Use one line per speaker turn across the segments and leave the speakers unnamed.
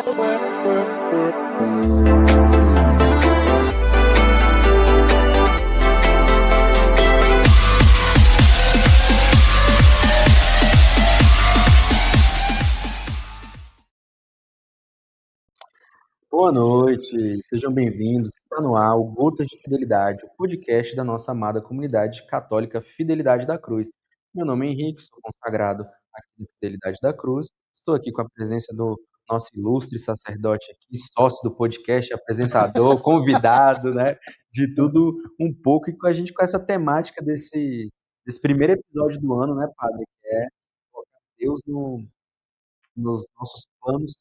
Boa noite, sejam bem-vindos. Está no ar o Gotas de Fidelidade, o podcast da nossa amada comunidade católica Fidelidade da Cruz. Meu nome é Henrique, sou consagrado aqui na Fidelidade da Cruz. Estou aqui com a presença do nosso ilustre sacerdote aqui, sócio do podcast, apresentador, convidado, né? De tudo um pouco, e com a gente com essa temática desse primeiro episódio do ano, né, padre? Que é colocar Deus nos nossos planos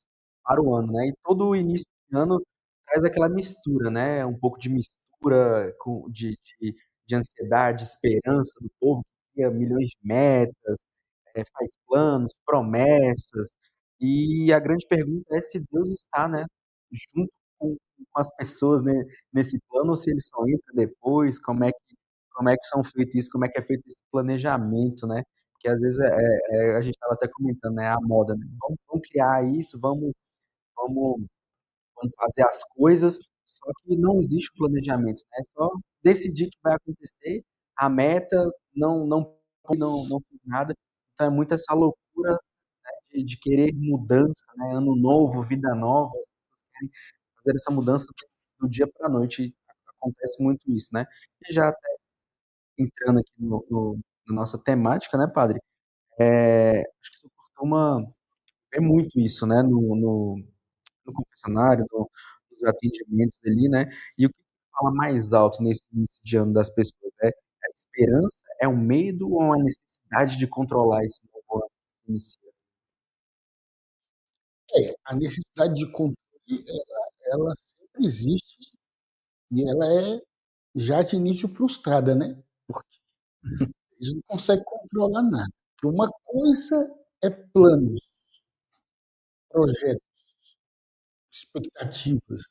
para o ano, né? E todo início de ano traz aquela mistura, né? Um pouco de mistura de ansiedade, esperança do povo que cria milhões de metas, faz planos, promessas, e a grande pergunta é se Deus está, né, junto com as pessoas, né, nesse plano, ou se ele só entra depois, como é que são feito isso, como é que é feito esse planejamento, né? Porque às vezes a gente estava até comentando, né, a moda, né? Vamos criar isso, vamos, vamos fazer as coisas, só que não existe o planejamento, né? É só decidir que vai acontecer, a meta não fiz nada. Então é muito essa loucura de querer mudança, né? Ano novo, vida nova, as pessoas querem fazer essa mudança do dia para a noite. E acontece muito isso, né? E já até entrando aqui na nossa temática, né, padre? Acho que você costuma ver muito isso, né, no confessionário, nos atendimentos ali, né? E o que fala mais alto nesse início de ano das pessoas? É a esperança, é o medo ou a necessidade de controlar esse novo ano que inicia?
A necessidade de controle, ela sempre existe e ela é já de início frustrada, né? Porque a gente não consegue controlar nada. Porque uma coisa é planos, projetos, expectativas.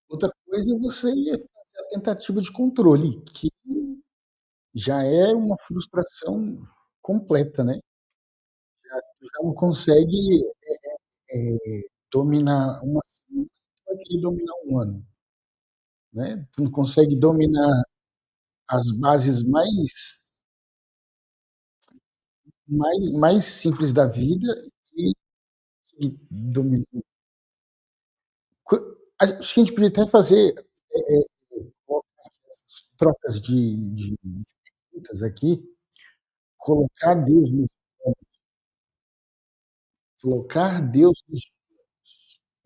Outra coisa é você fazer a tentativa de controle, que já é uma frustração completa, né? Tu já não consegue dominar uma semana, tu vai querer dominar um ano, né? Tu não consegue dominar as bases mais simples da vida e dominar. Acho que a gente podia até fazer trocas de perguntas aqui, colocar Deus nos planos, colocar Deus nos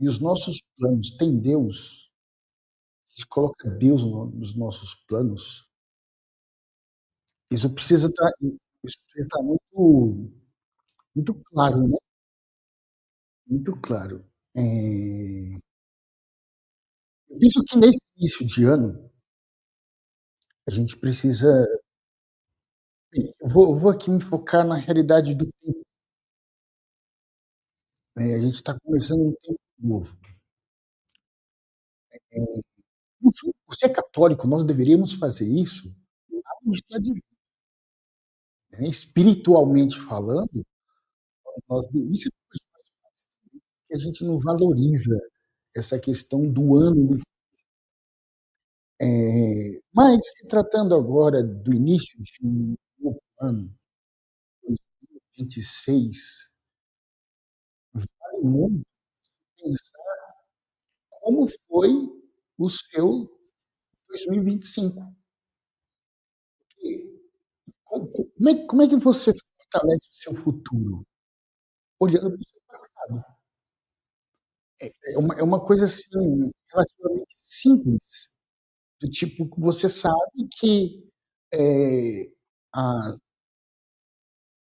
e os nossos planos têm Deus. Se coloca Deus nos nossos planos, isso precisa estar muito claro, né? Muito claro. Eu penso que nesse início de ano a gente precisa. Eu vou aqui me focar na realidade do tempo. Né? A gente está começando um tempo novo. No fundo, por ser católico, nós deveríamos fazer isso na amnistia divina, né? Espiritualmente falando, isso é uma coisa que a gente não valoriza essa questão do ano. Mas, se tratando agora do início de um novo ano, 2026, vale muito pensar como foi o seu 2025. Como é que você fortalece o seu futuro? Olhando para o seu passado. É uma coisa assim, relativamente simples, do tipo que você sabe que há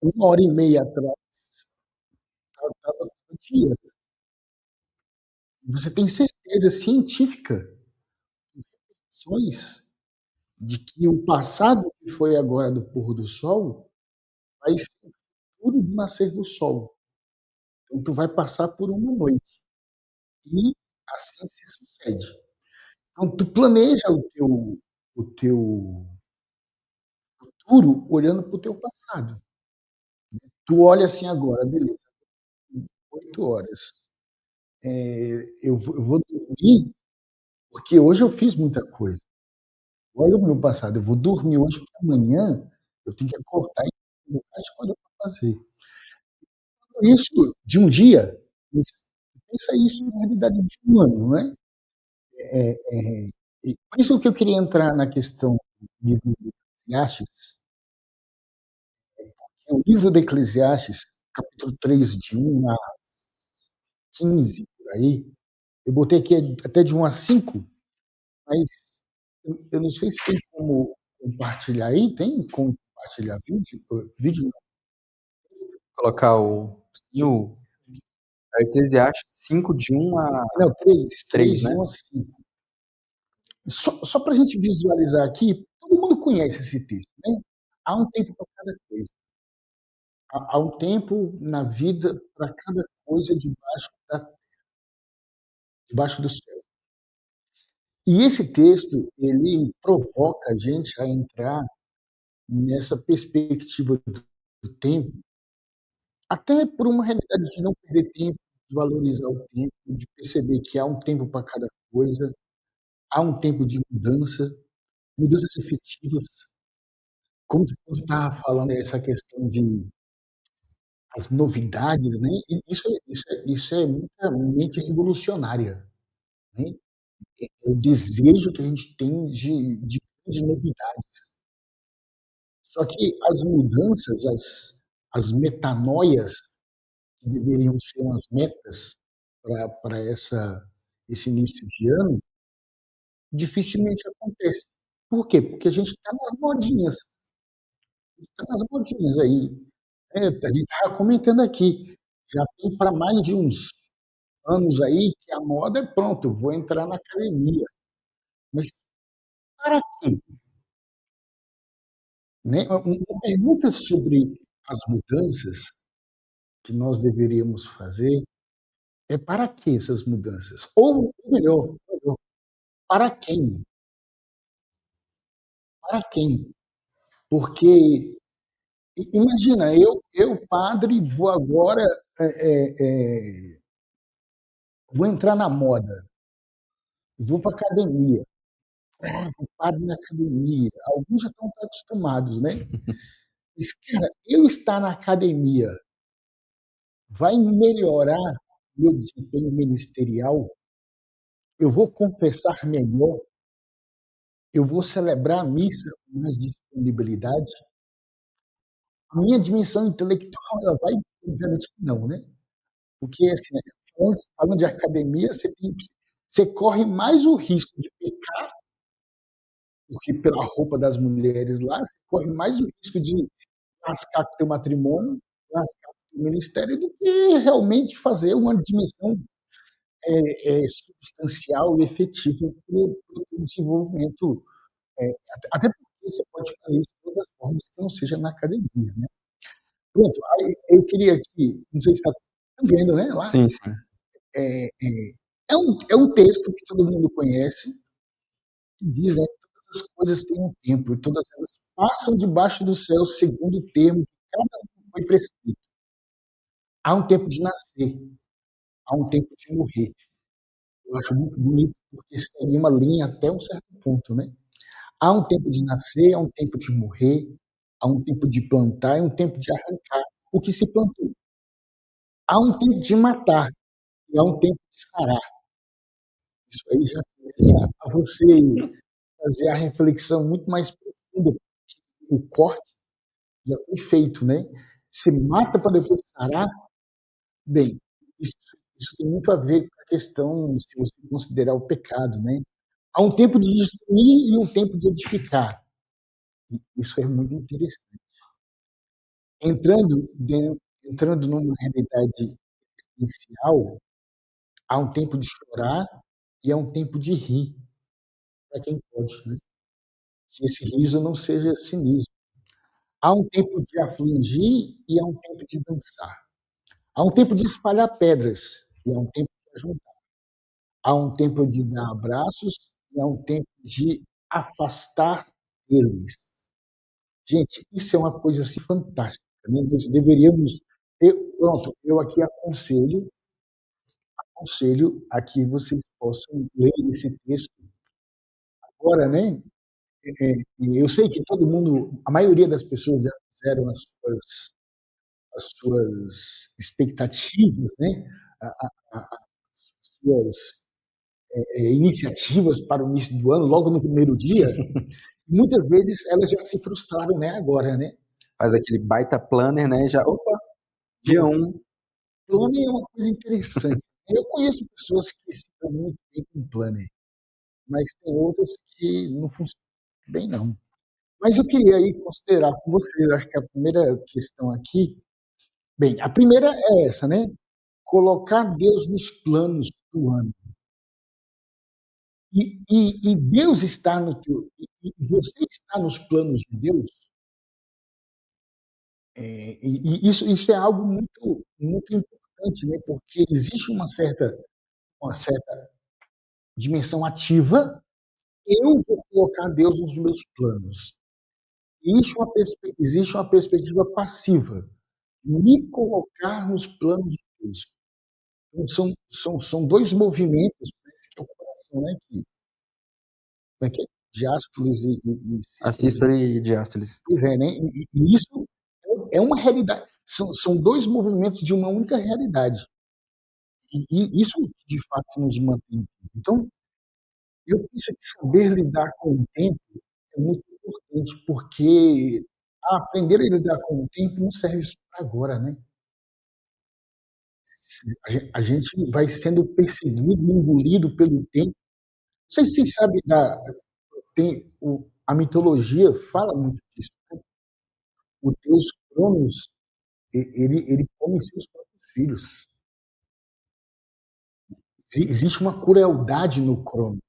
1 hora e meia atrás estava todo dia. Você tem certeza científica, ações, de que o passado que foi agora do pôr do sol vai ser o futuro do nascer do sol. Então, tu vai passar por uma noite. E assim se sucede. Então, tu planeja o teu futuro olhando para o teu passado. Tu olha assim agora, beleza, 8 horas. eu vou dormir, porque hoje eu fiz muita coisa. Olha o meu passado, eu vou dormir hoje porque amanhã eu tenho que acordar e ter um bocado de coisa para fazer. Isso de um dia, mas pensa isso na realidade de um ano, não é? É, é, e por isso que eu queria entrar na questão do livro de Eclesiastes, o livro de Eclesiastes, capítulo 3 de 1 a 15, por aí, eu botei aqui até de 1 a 5, mas eu não sei se tem como compartilhar aí, tem como compartilhar vídeo? Vídeo não,
Colocar o sim, o Eclesiastes 5 de 1 a
não, 3,
3,
3 de
né?
1 a 5. Só para a gente visualizar aqui, todo mundo conhece esse texto, né? Há um tempo para cada coisa. Há um tempo na vida para cada coisa debaixo do céu. E esse texto, ele provoca a gente a entrar nessa perspectiva do tempo, até por uma realidade de não perder tempo, de valorizar o tempo, de perceber que há um tempo para cada coisa, há um tempo de mudança, mudanças efetivas. Como tu estava falando, essa questão de as novidades, né? E isso é muita mente revolucionária, né? É o desejo que a gente tem de grandes novidades. Só que as mudanças, as metanoias, que deveriam ser umas metas para esse início de ano, dificilmente acontece. Por quê? Porque a gente está nas modinhas, está nas modinhas aí. A gente estava comentando aqui, já tem para mais de uns anos aí que a moda é pronto, vou entrar na academia. Mas para quê? Né? Uma pergunta sobre as mudanças que nós deveríamos fazer é para que essas mudanças? Ou melhor, para quem? Para quem? Porque imagina, padre, vou agora, é, é, é, vou entrar na moda, vou para academia. O padre na academia. Alguns já estão acostumados, né? Mas, cara, eu estar na academia vai melhorar meu desempenho ministerial? Eu vou confessar melhor? Eu vou celebrar a missa com mais disponibilidade? A minha dimensão intelectual, ela vai? Obviamente que não, né? Porque, assim, falando de academia, você corre mais o risco de pecar, porque pela roupa das mulheres lá, você corre mais o risco de lascar com o teu matrimônio, lascar com o teu ministério, do que realmente fazer uma dimensão substancial e efetiva para o desenvolvimento. Até porque você pode fazer isso de outras formas que não seja na academia, né? Pronto, aí eu queria aqui, não sei se está vendo, né? Lá,
Sim, sim.
é, é, é um texto que todo mundo conhece, que diz, né, que todas as coisas têm um tempo, e todas elas passam debaixo do céu segundo o termo que cada um foi prescrito. Há um tempo de nascer, há um tempo de morrer. Eu acho muito bonito, porque seria uma linha até um certo ponto, né? Há um tempo de nascer, há um tempo de morrer, há um tempo de plantar e um tempo de arrancar o que se plantou. Há um tempo de matar e há um tempo de sarar. Isso aí já começa a você fazer a reflexão muito mais profunda. O corte já foi feito, né? Se mata para depois sarar, bem, isso, isso tem muito a ver com a questão, se você considerar o pecado, né? Há um tempo de destruir e um tempo de edificar. E isso é muito interessante. Entrando numa realidade existencial, há um tempo de chorar e há um tempo de rir, para quem pode, né? Que esse riso não seja cinismo. Há um tempo de afligir e há um tempo de dançar. Há um tempo de espalhar pedras e há um tempo de ajuntar. Há um tempo de dar abraços e há um tempo de afastar eles. Gente, isso é uma coisa assim fantástica, né? Nós deveríamos. Pronto, eu aqui aconselho aconselho a que vocês possam ler esse texto agora, né? Eu sei que todo mundo, a maioria das pessoas já fizeram as suas expectativas, né? As suas iniciativas para o início do ano, logo no primeiro dia. Muitas vezes elas já se frustraram, né? Agora, né?
Faz aquele baita planner, né? Já, opa, dia
Pronto.
um.
Planner é uma coisa interessante. Eu conheço pessoas que se dão muito bem com planner, mas tem outras que não funcionam bem, não. Mas eu queria aí considerar com vocês, acho que a primeira questão aqui, bem, a primeira é essa, né? Colocar Deus nos planos do ano. E Deus está no teu, e você está nos planos de Deus. E isso é algo muito, muito importante, né? Porque existe uma certa dimensão ativa. Eu vou colocar Deus nos meus planos. Existe uma perspectiva passiva, me colocar nos planos de Deus. Então, são dois movimentos, parece que é o coração, né? Como é que é? Diástoles e sístoles, né?
Assístole e diástoles.
Pois é, né? E isso é uma realidade. São dois movimentos de uma única realidade. E isso, de fato, nos mantém. Então, eu penso que saber lidar com o tempo é muito importante, porque aprender a lidar com o tempo não serve só para agora, né? A gente vai sendo perseguido, engolido pelo tempo. Não sei se vocês sabem a mitologia fala muito disso, né? O deus Cronos, ele come seus próprios filhos. Existe uma crueldade no Cronos.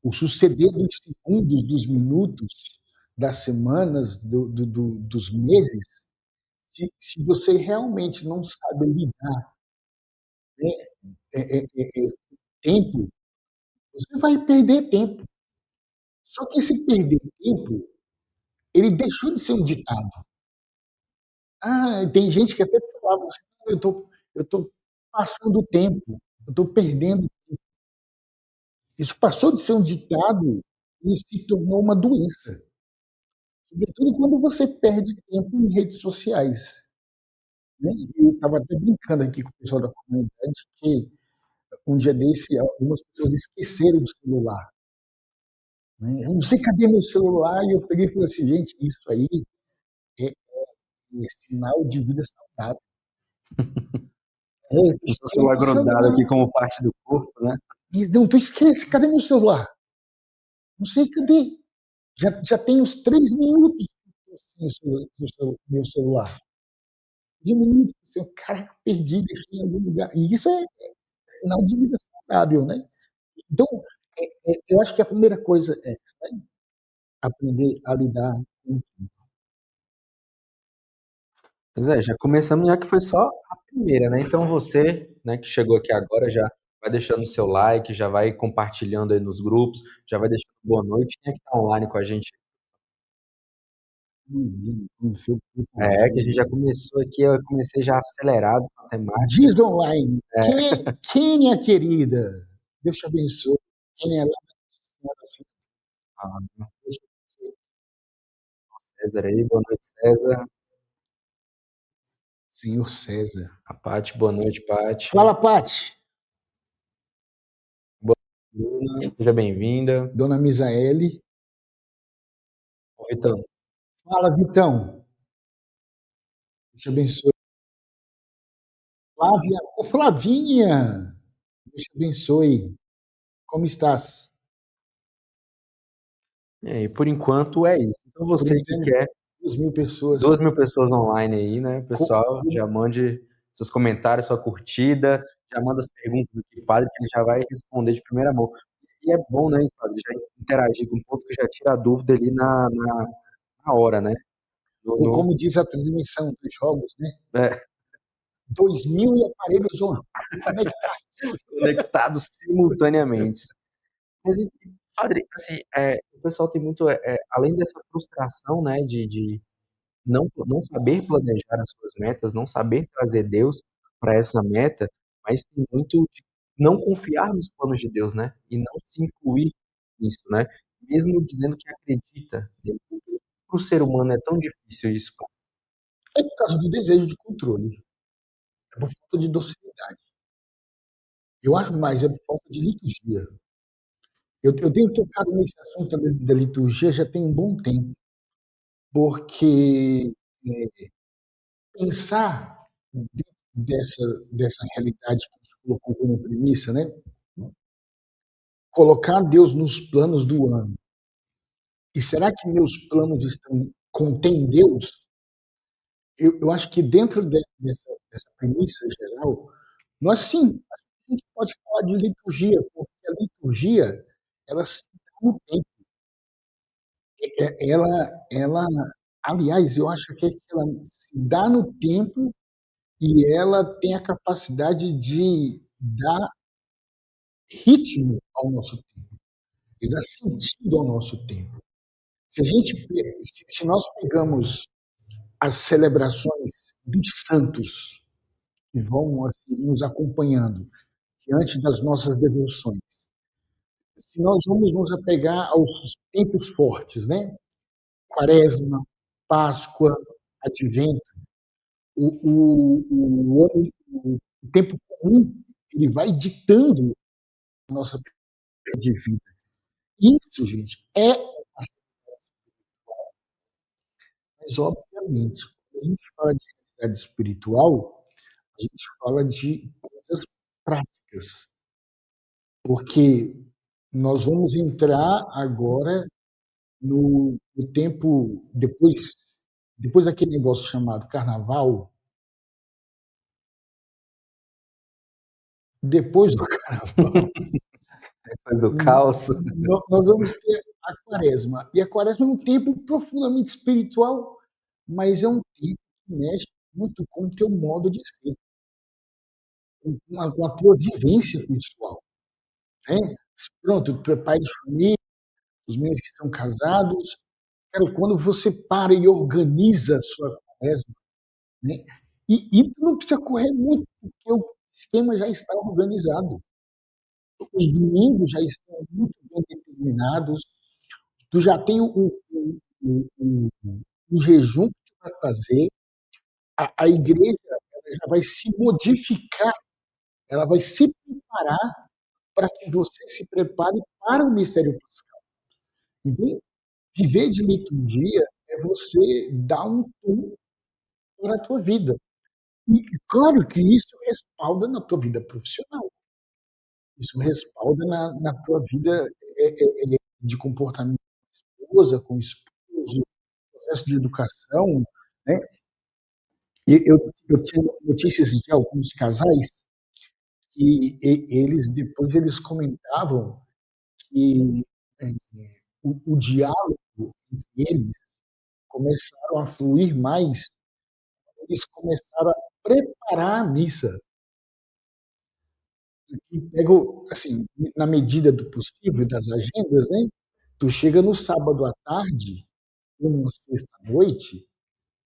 O suceder dos segundos, dos minutos, das semanas, dos meses, se você realmente não sabe lidar, né, tempo, você vai perder tempo. Só que esse perder tempo, ele deixou de ser um ditado. Ah, tem gente que até falava assim, eu tô passando o tempo, eu tô perdendo. Isso passou de ser um ditado e se tornou uma doença. Sobretudo quando você perde tempo em redes sociais, né? Eu estava até brincando aqui com o pessoal da comunidade que um dia desse algumas pessoas esqueceram do celular, né? Eu não sei cadê meu celular e eu peguei e falei assim, gente, isso aí é, é sinal de vida saudável.
O seu celular
Esquece o
grudado
celular.
aqui como parte do corpo, né?
Não, tu esquece, cadê meu celular? Não sei cadê. Já tem uns 3 minutos que eu meu celular. 3 minutos, eu, caraca, perdi, deixei em algum lugar. E isso é sinal de vida saudável, né? Então, eu acho que a primeira coisa é, né, aprender a lidar com.
Pois é, já começamos já que foi só a primeira, né? Então você, né, que chegou aqui agora, já vai deixando o seu like, já vai compartilhando aí nos grupos, já vai deixando boa noite. Quem é que tá online com a gente?
Um seu curso
É, que a gente já
online.
começou aqui, eu comecei já acelerado com a temática.
Diz online. Kênia, querida, Deus te abençoe. Kênia, lá
Ah, César aí, boa noite, César.
Senhor César.
A Paty, boa noite, Paty.
Fala, Pati.
Boa noite, Bruna, seja bem-vinda.
Dona Misaele.
Ô, Vitão,
Fala, Vitão. Deus te abençoe. Flávia. Ô, Flavinha. Deus te abençoe. Como estás?
e por enquanto é isso. Então
Por
você que
enquanto,
quer
2.000 pessoas.
2.000 pessoas online aí, né,
Co-
pessoal? Já mande seus comentários, sua curtida, já manda as perguntas aqui pro padre, que ele já vai responder de primeira mão. E é bom, né, padre, já interagir com o ponto que já tira a dúvida ali na hora, né?
Como diz a transmissão dos jogos, né?
É,
2.000 aparelhos conectados.
conectados simultaneamente. Mas, enfim, padre, assim, o pessoal tem muito, além dessa frustração, né, de não saber planejar as suas metas, não saber trazer Deus para essa meta, mas tem muito de não confiar nos planos de Deus, né, e não se incluir nisso, né, mesmo dizendo que acredita nele. Por que para o ser humano é tão difícil isso, cara?
É por causa do desejo de controle, é por falta de docilidade. Eu acho mais é por falta de liturgia. Eu tenho tocado nesse assunto da liturgia já tem um bom tempo, porque pensar dentro dessa realidade que a gente colocou como premissa, né? Colocar Deus nos planos do ano. E será que meus planos estão contém Deus? Eu acho que dentro dessa premissa geral, nós sim, a gente pode falar de liturgia, porque a liturgia, ela se dá no tempo. Ela, aliás, eu acho que ela se dá no tempo e ela tem a capacidade de dar ritmo ao nosso tempo, de dar sentido ao nosso tempo. Se nós pegamos as celebrações dos santos que vão assim, nos acompanhando diante das nossas devoções, se nós vamos nos apegar aos tempos fortes, né? Quaresma, Páscoa, Advento, o tempo comum, ele vai ditando a nossa de vida. Isso, gente, mas obviamente, quando a gente fala de realidade espiritual, a gente fala de coisas práticas, porque nós vamos entrar agora no tempo depois daquele negócio chamado carnaval, depois do carnaval,
Depois do caos.
nós vamos ter a quaresma. E a quaresma é um tempo profundamente espiritual, mas é um tempo que mexe muito com o teu modo de ser, com a tua vivência pessoal. Né? Pronto, tu é pai de família, os meninos que são casados. Cara, quando você para e organiza a sua quaresma, né? E tu não precisa correr muito, porque o esquema já está organizado. Os domingos já estão muito bem determinados. Tu já tem o jejum que tu vai fazer. A igreja ela já vai se modificar, ela vai se preparar para que você se prepare para o mistério pascal. Então, viver de liturgia é você dar um tom para a tua vida. E claro que isso respalda na tua vida profissional, isso respalda na tua vida de comportamento com a esposa, com o esposo, processo de educação. Né? Eu tinha notícias de alguns casais que eles comentavam que é, o diálogo entre eles começaram a fluir mais, eles começaram a preparar a missa. E pego, assim, na medida do possível, das agendas, né? Tu chega no sábado à tarde, ou na sexta à noite,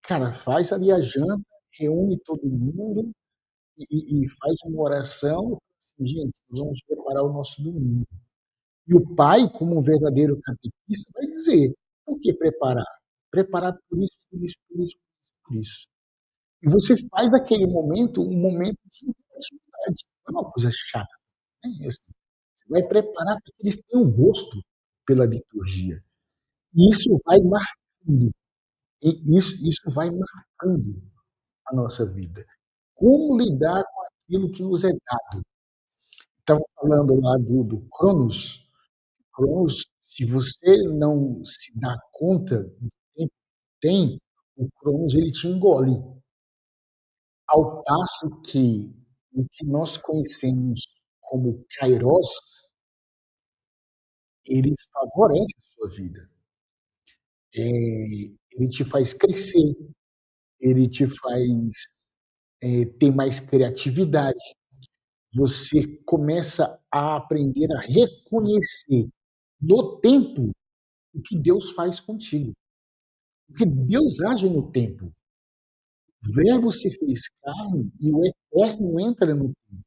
cara, faz ali a janta, reúne todo mundo e faz uma oração. Assim, gente, nós vamos preparar o nosso domingo. E o pai, como um verdadeiro catequista, vai dizer: por que preparar? Preparar por isso, por isso, por isso, por isso. E você faz daquele momento um momento de atividade, não é uma coisa chata. Né? Assim, você vai preparar para que eles tenham gosto pela liturgia. E isso vai marcando, e isso vai marcando a nossa vida. Como lidar com aquilo que nos é dado? Estava falando lá do Cronos. Cronos, se você não se dá conta do tempo que tem, o Cronos ele te engole. Ao passo que o que nós conhecemos como Kairos, ele favorece a sua vida. Ele te faz crescer, ele te faz ter mais criatividade. Você começa a aprender a reconhecer no tempo o que Deus faz contigo. Porque Deus age no tempo. O Verbo se fez carne e o Eterno entra no tempo.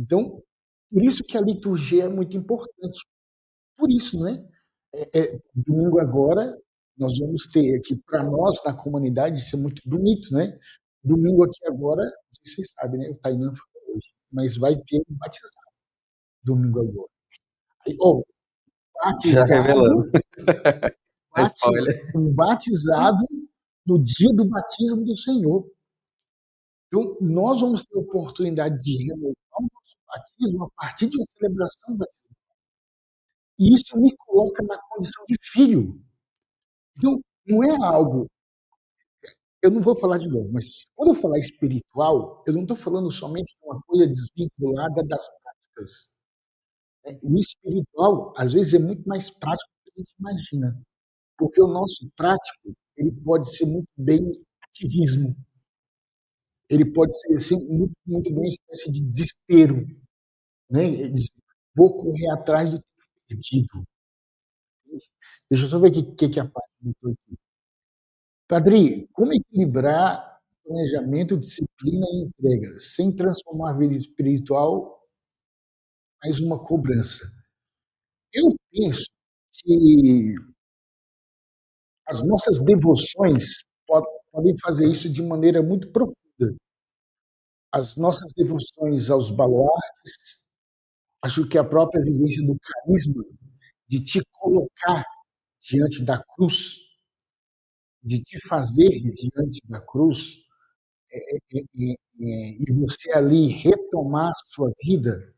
Então, por isso que a liturgia é muito importante. Por isso, né? Domingo agora, nós vamos ter aqui, para nós na comunidade, isso é muito bonito, né? Domingo aqui agora, não sei se vocês sabem, né? O Tainan falou hoje, mas vai ter um batizado domingo agora. Aí, ó,
Já revelando.
batizado,
Spoiler.
um batizado no dia do batismo do Senhor. Então, nós vamos ter a oportunidade de renovar o nosso batismo a partir de uma celebração batismal. E isso me coloca na condição de filho. Então, não é algo. Eu não vou falar de novo, mas quando eu falar espiritual, eu não estou falando somente de uma coisa desvinculada das práticas. Né? O espiritual, às vezes, é muito mais prático do que a gente imagina. Porque o nosso prático, ele pode ser muito bem ativismo. Ele pode ser assim, muito, muito bem uma espécie de desespero. Né? Vou correr atrás do perdido. Deixa eu só ver o que é a parte do aqui. Padre, como equilibrar planejamento, disciplina e entrega, sem transformar a vida espiritual mais uma cobrança? Eu penso que as nossas devoções podem fazer isso de maneira muito profunda. As nossas devoções aos baluartes, acho que a própria vivência do carisma, de te colocar diante da cruz, de te fazer diante da cruz, e você ali retomar a sua vida,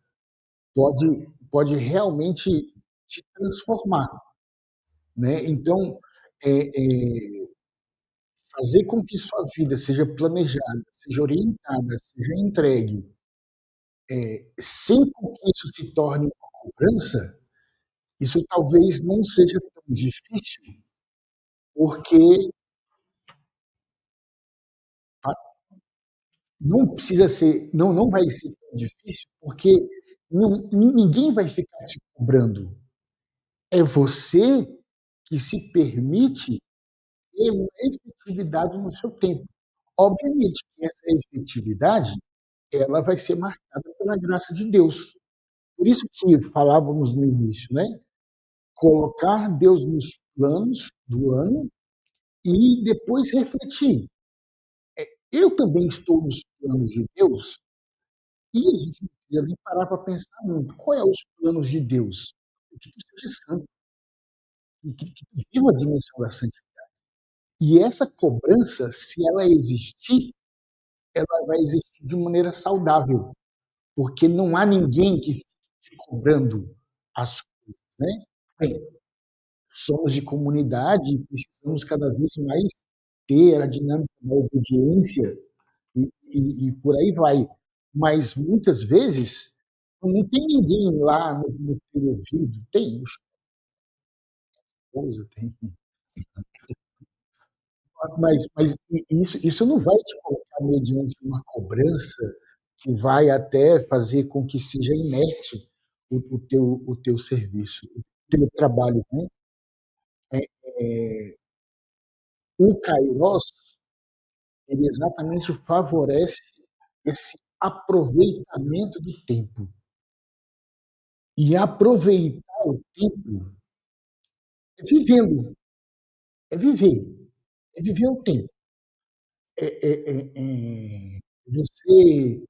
pode realmente te transformar, né? Então, é, é, fazer com que sua vida seja planejada, seja orientada, seja entregue, sem que isso se torne uma cobrança, isso talvez não seja tão difícil, porque não precisa ser, não vai ser tão difícil, porque ninguém vai ficar te cobrando. É você que se permite ter uma efetividade no seu tempo. Obviamente que essa efetividade ela vai ser marcada pela graça de Deus. Por isso que falávamos no início, né? Colocar Deus nos planos do ano e depois refletir. Eu também estou nos planos de Deus e a gente não precisa nem parar para pensar muito. Qual é os planos de Deus? Que tu seja santo, que tu viva a dimensão da santidade. E essa cobrança, se ela existir, ela vai existir de maneira saudável, porque não há ninguém que fique te cobrando as coisas, né? Bem, somos de comunidade e precisamos cada vez mais ter a dinâmica da obediência e por aí vai. Mas muitas vezes não tem ninguém lá no teu ouvido, tem, o esposa tem, mas isso não vai te colocar mediante uma cobrança que vai até fazer com que seja inerte o teu serviço, o teu trabalho. Né? O Kairos, ele exatamente favorece esse aproveitamento do tempo. E aproveitar o tempo é vivendo, é viver, é viver o tempo. Você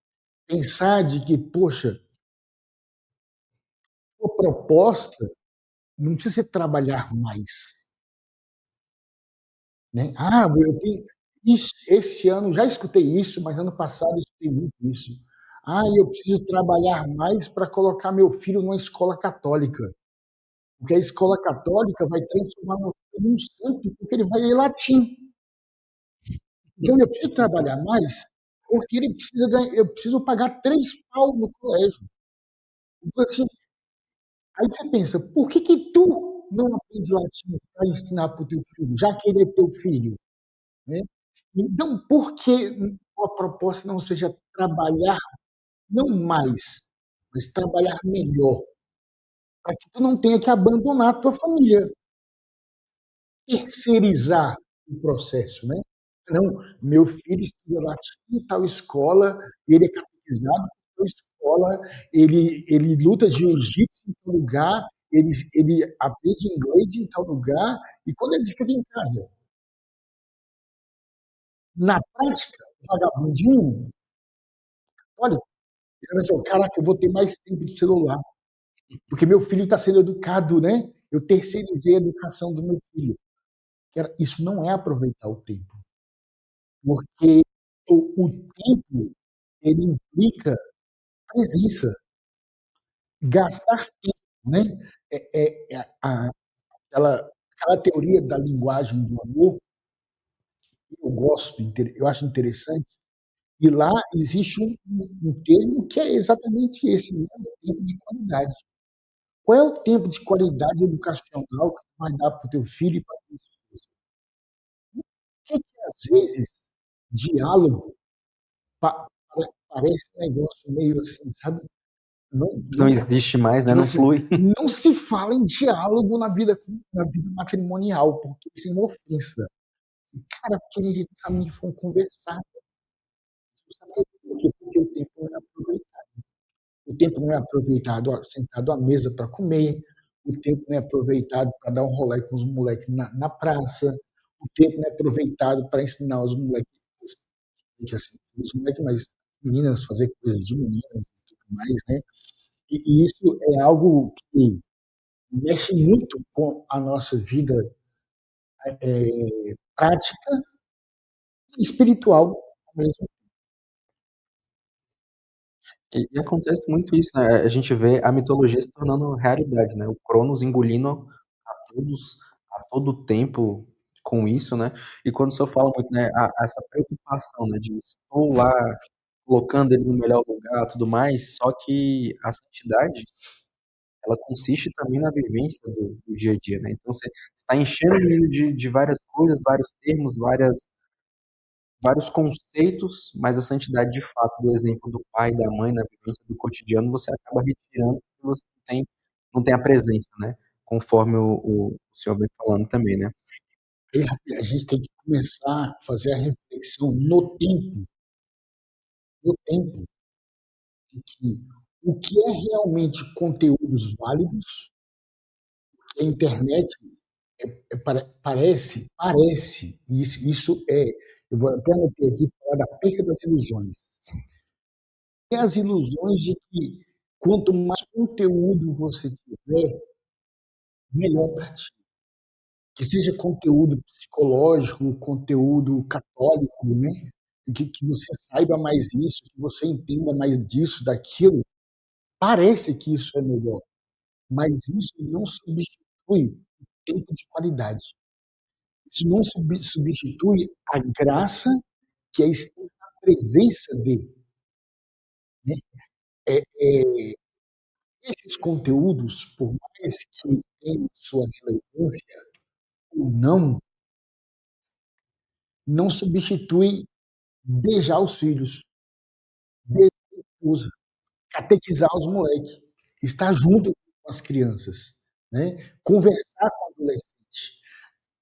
pensar de que, poxa, a proposta não precisa ser trabalhar mais. Né? Ah, eu tenho, esse ano já escutei isso, mas ano passado eu escutei muito isso. Ah, eu preciso trabalhar mais para colocar meu filho numa escola católica, porque a escola católica vai transformar meu filho num santo, porque ele vai ler latim. Então eu preciso trabalhar mais, porque ele precisa ganhar, eu preciso pagar 3 pau no colégio. Então, assim, aí você pensa, por que tu não aprende latim para ensinar para o teu filho, já que ele é teu filho? Né? Então, por que a proposta não seja trabalhar não mais, mas trabalhar melhor, para que tu não tenha que abandonar a tua família, terceirizar o processo, né? Não, meu filho estuda latim em tal escola, ele é catequizado em tal escola. escola, ele luta jiu-jitsu em tal lugar, ele aprende inglês em tal lugar, e quando ele fica em casa, na prática, vagabundinho, olha, ele vai dizer, caraca, eu vou ter mais tempo de celular, porque meu filho está sendo educado, né? Eu terceirizei a educação do meu filho. Isso não é aproveitar o tempo, porque o tempo ele implica presença, gastar tempo, né? Aquela teoria da linguagem do amor, eu gosto, eu acho interessante, e lá existe um termo que é exatamente esse, né? O tempo de qualidade. Qual é o tempo de qualidade educacional que tu vai dar para o teu filho e para a tua esposa? Às vezes, diálogo parece um negócio meio assim, sabe? Não,
Não
não,
existe mais, né?
tipo
Não
assim,
flui.
não se fala em diálogo na vida matrimonial, porque isso é uma ofensa. Cara, porque a gente sabe nem como conversar. Sabe por quê? Porque o tempo não é aproveitado. O tempo não é aproveitado sentado à mesa para comer, o tempo não é aproveitado para dar um rolê com os moleques na praça, o tempo não é aproveitado para ensinar os moleques, assim, os moleques, mas meninas fazer coisas de meninas e tudo mais, né? E isso é algo que mexe muito com a nossa vida prática e espiritual ao mesmo.
E acontece muito isso, né? A gente vê a mitologia se tornando realidade, né? O Cronos engolindo todos a todo tempo com isso, né? E quando o senhor fala muito, né, essa preocupação, né, de estou lá colocando ele no melhor lugar, tudo mais, só que a santidade, ela consiste também na vivência do dia a dia, né? Então você está enchendo o menino de várias coisas, vários termos, vários conceitos, mas a santidade de fato, do exemplo do pai e da mãe na vivência do cotidiano, você acaba retirando porque você não tem a presença, né? Conforme o senhor vem falando também, né?
A gente tem que começar a fazer a reflexão no tempo, de que o que é realmente conteúdos válidos, a internet parece, isso é, eu vou até anotar aqui, falar da perda das ilusões. Tem as ilusões de que quanto mais conteúdo você tiver, melhor para ti. Que seja conteúdo psicológico, conteúdo católico, né? Que você saiba mais isso, que você entenda mais disso, daquilo. Parece que isso é melhor, mas isso não substitui o tempo de qualidade. Isso não substitui a graça que é estar na presença dele. Né? É, é, esses conteúdos, por mais que tenham sua relevância ou não, não substitui beijar os filhos, beijar a esposa, catequizar os moleques, estar junto com as crianças, né? Conversar com o adolescente.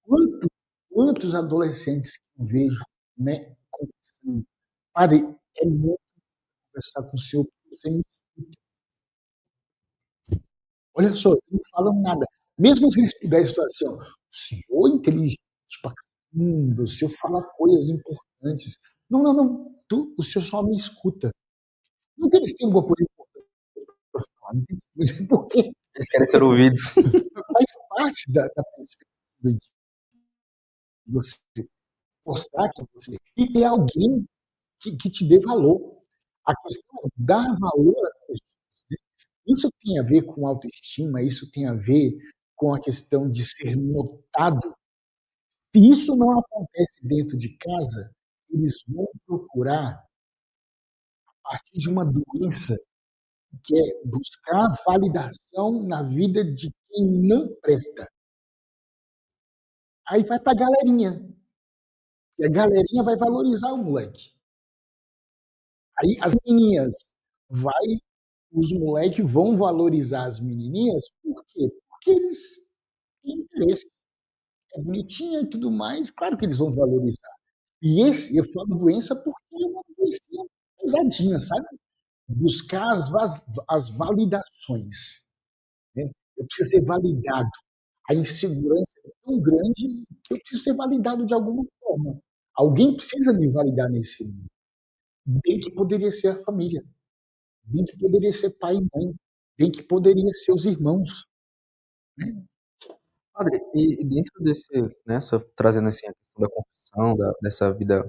Quantos, quantos adolescentes que eu vejo, né, conversando? Padre, é muito conversar com o senhor, você me escuta. Olha só, não falam nada. Mesmo se eles pudessem falar assim, ó, o senhor é inteligente pra caramba, o senhor fala coisas importantes. Não, não, não. O senhor só me escuta. Não que eles têm alguma coisa importante para falar, não tem, mas é porque
Eles querem ser ouvidos.
faz parte da perspectiva de você mostrar que você. E ter alguém que te dê valor. A questão é dar valor às pessoas. Né? Isso tem a ver com autoestima, isso tem a ver com a questão de ser notado. Se isso não acontece dentro de casa, eles vão procurar, a partir de uma doença, que é buscar validação na vida de quem não presta. Aí vai para a galerinha. E a galerinha vai valorizar o moleque. Aí as menininhas vai, os moleques vão valorizar as menininhas, por quê? Porque eles têm interesse. É bonitinha e tudo mais, claro que eles vão valorizar. E esse, eu falo doença porque é uma doença pesadinha, sabe? buscar as validações, né? Eu preciso ser validado. A insegurança é tão grande que eu preciso ser validado de alguma forma. Alguém precisa me validar nesse mundo. Bem que poderia ser a família, bem que poderia ser pai e mãe, bem que poderia ser os irmãos, né?
Padre, e dentro desse, né, só trazendo assim a questão da confissão, dessa vida,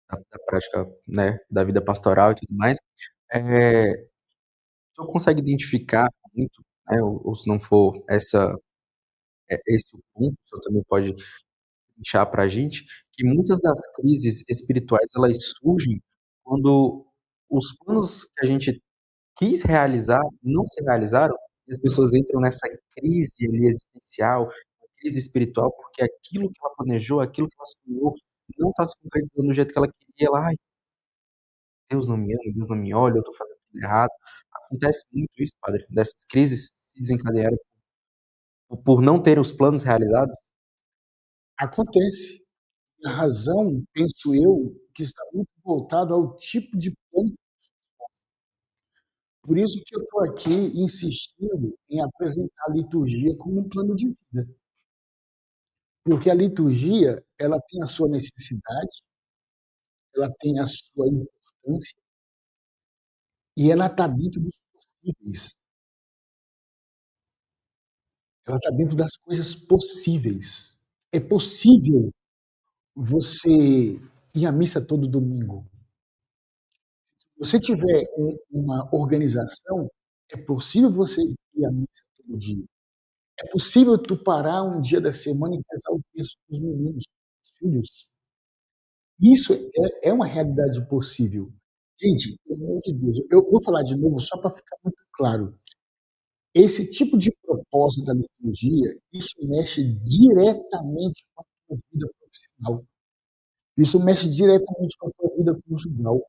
da prática, né, da vida pastoral e tudo mais, o senhor consegue identificar muito, né, ou se não for esse o ponto, o senhor também pode deixar para a gente, que muitas das crises espirituais elas surgem quando os planos que a gente quis realizar, não se realizaram, e as pessoas entram nessa crise ali existencial, uma crise espiritual, porque aquilo que ela planejou, aquilo que ela sonhou, não está se concretizando do jeito que ela queria. Ela: "Ai, Deus não me ama, Deus não me olha, eu estou fazendo tudo errado". Acontece muito isso, padre, dessas crises se desencadearem por não ter os planos realizados?
Acontece. A razão, penso eu, que está muito voltado ao tipo de plano. Por isso que eu estou aqui insistindo em apresentar a liturgia como um plano de vida. Porque a liturgia, ela tem a sua necessidade, ela tem a sua importância e ela está dentro dos possíveis. Ela está dentro das coisas possíveis. É possível você ir à missa todo domingo. Se você tiver uma organização, é possível você ir à missa todo dia. É possível tu parar um dia da semana e rezar o texto com os meninos, com os filhos. Isso é uma realidade possível. Gente, pelo amor de Deus, eu vou falar de novo só para ficar muito claro. Esse tipo de propósito da liturgia, isso mexe diretamente com a tua vida profissional. Isso mexe diretamente com a tua vida conjugal.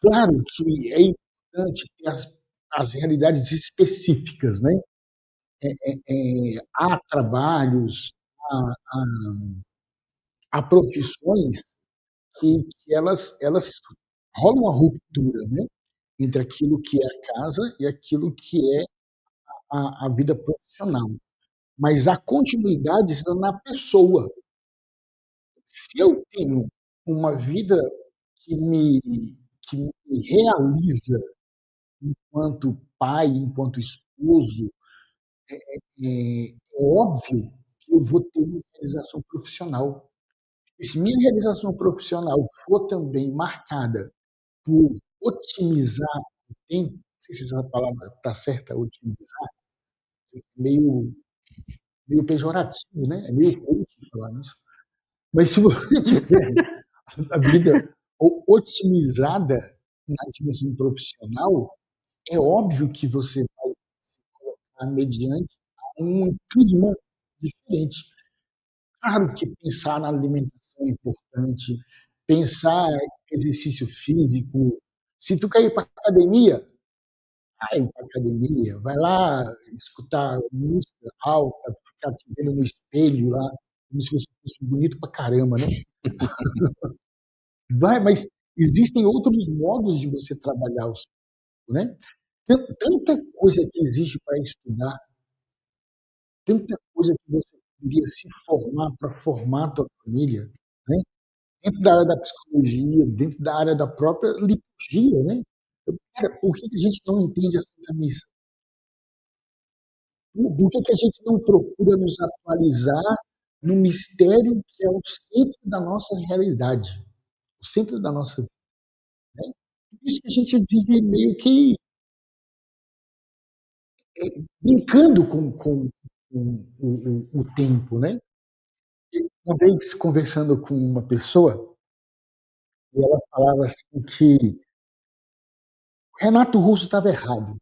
Claro que é importante ter as realidades específicas, né? Há trabalhos, há, há, há profissões que elas rolam uma ruptura, né? Entre aquilo que é a casa e aquilo que é a vida profissional. Mas a continuidade está na pessoa. Se eu tenho uma vida que me, que me realiza enquanto pai, enquanto esposo, é óbvio que eu vou ter uma realização profissional. E se minha realização profissional for também marcada por otimizar o tempo, não sei se essa palavra está certa, otimizar, é meio pejorativo, né? É meio coach falar isso. Mas se você tiver a vida otimizada na dimensão profissional, é óbvio que você vai se colocar mediante um clima diferente. Claro que pensar na alimentação é importante, pensar em exercício físico. Se tu quer ir para academia, vai para academia, vai lá escutar música alta, ficar te vendo no espelho lá, como se você fosse bonito pra caramba, né? Vai, mas existem outros modos de você trabalhar o seu corpo, né? Tem tanta coisa que existe para estudar, tanta coisa que você poderia se formar para formar a tua família, né? Dentro da área da psicologia, dentro da área da própria liturgia, né? Cara, por que a gente não entende a Santa Missa? Por que a gente não procura nos atualizar no mistério que é o centro da nossa realidade, o centro da nossa vida, né? Por isso que a gente vive meio que brincando com o tempo, né? Uma vez conversando com uma pessoa, e ela falava assim que Renato Russo estava errado.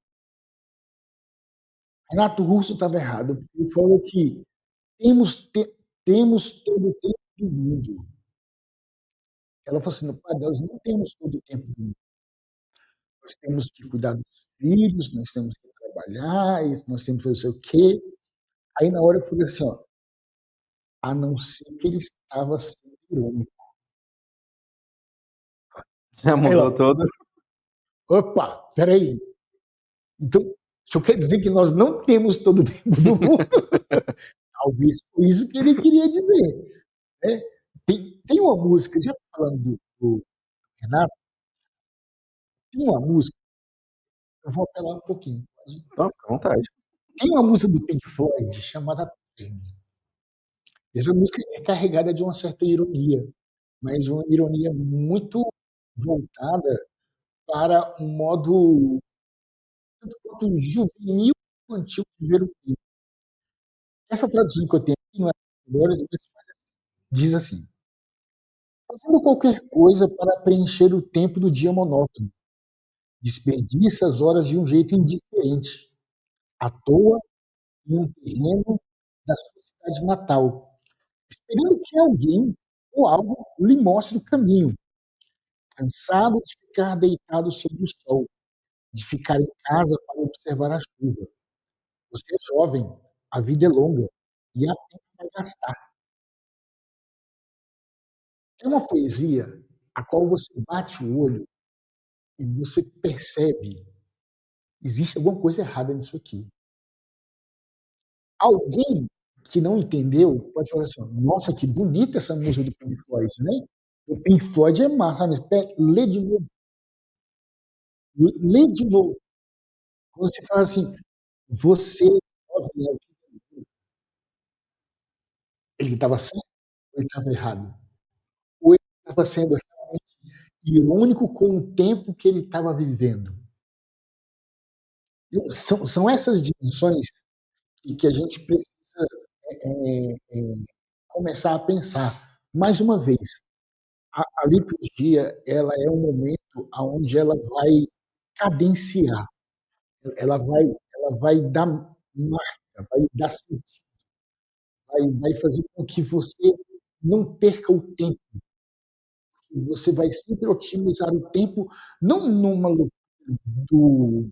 Renato Russo estava errado, porque ele falou que temos, temos todo o tempo do mundo. Ela falou assim: pai, nós não temos todo o tempo do mundo. Nós temos que cuidar dos filhos, nós temos que trabalhar, nós temos que fazer o quê. Aí na hora eu falei assim: ó, a não ser que ele estava sendo irônico.
Já
Ela,
mudou todo.
Opa, espera aí. Então, o senhor quer dizer que nós não temos todo o tempo do mundo? Talvez foi isso que ele queria dizer, né? Tem uma música, já falando do Renato, tem uma música, eu vou apelar um pouquinho.
Não, fica à vontade.
Tem uma música do Pink Floyd chamada Thames. Essa música é carregada de uma certa ironia, mas uma ironia muito voltada para um modo tanto quanto juvenil infantil de ver o filme. Essa tradução que eu tenho aqui não é das melhores, mas diz assim: fazendo qualquer coisa para preencher o tempo do dia monótono, desperdiça as horas de um jeito indiferente, à toa em um terreno da sua cidade natal, esperando que alguém ou algo lhe mostre o caminho, cansado de ficar deitado sob o sol, de ficar em casa para observar a chuva. Você é jovem, a vida é longa e há tempo para gastar. É uma poesia a qual você bate o olho e você percebe, existe alguma coisa errada nisso aqui. Alguém que não entendeu pode falar assim: nossa, que bonita essa música do Pink Floyd, né? O Pink Floyd é massa, mas lê de novo, lê de novo. Quando você fala assim, você ele estava certo ou ele estava errado? Ou ele estava sendo realmente irônico com o tempo que ele estava vivendo? São essas dimensões que a gente precisa é, é, começar a pensar. Mais uma vez, a liturgia ela é um momento onde ela vai cadenciar, ela vai dar marca, vai dar sentido, vai fazer com que você não perca o tempo, que você vai sempre otimizar o tempo, não numa do,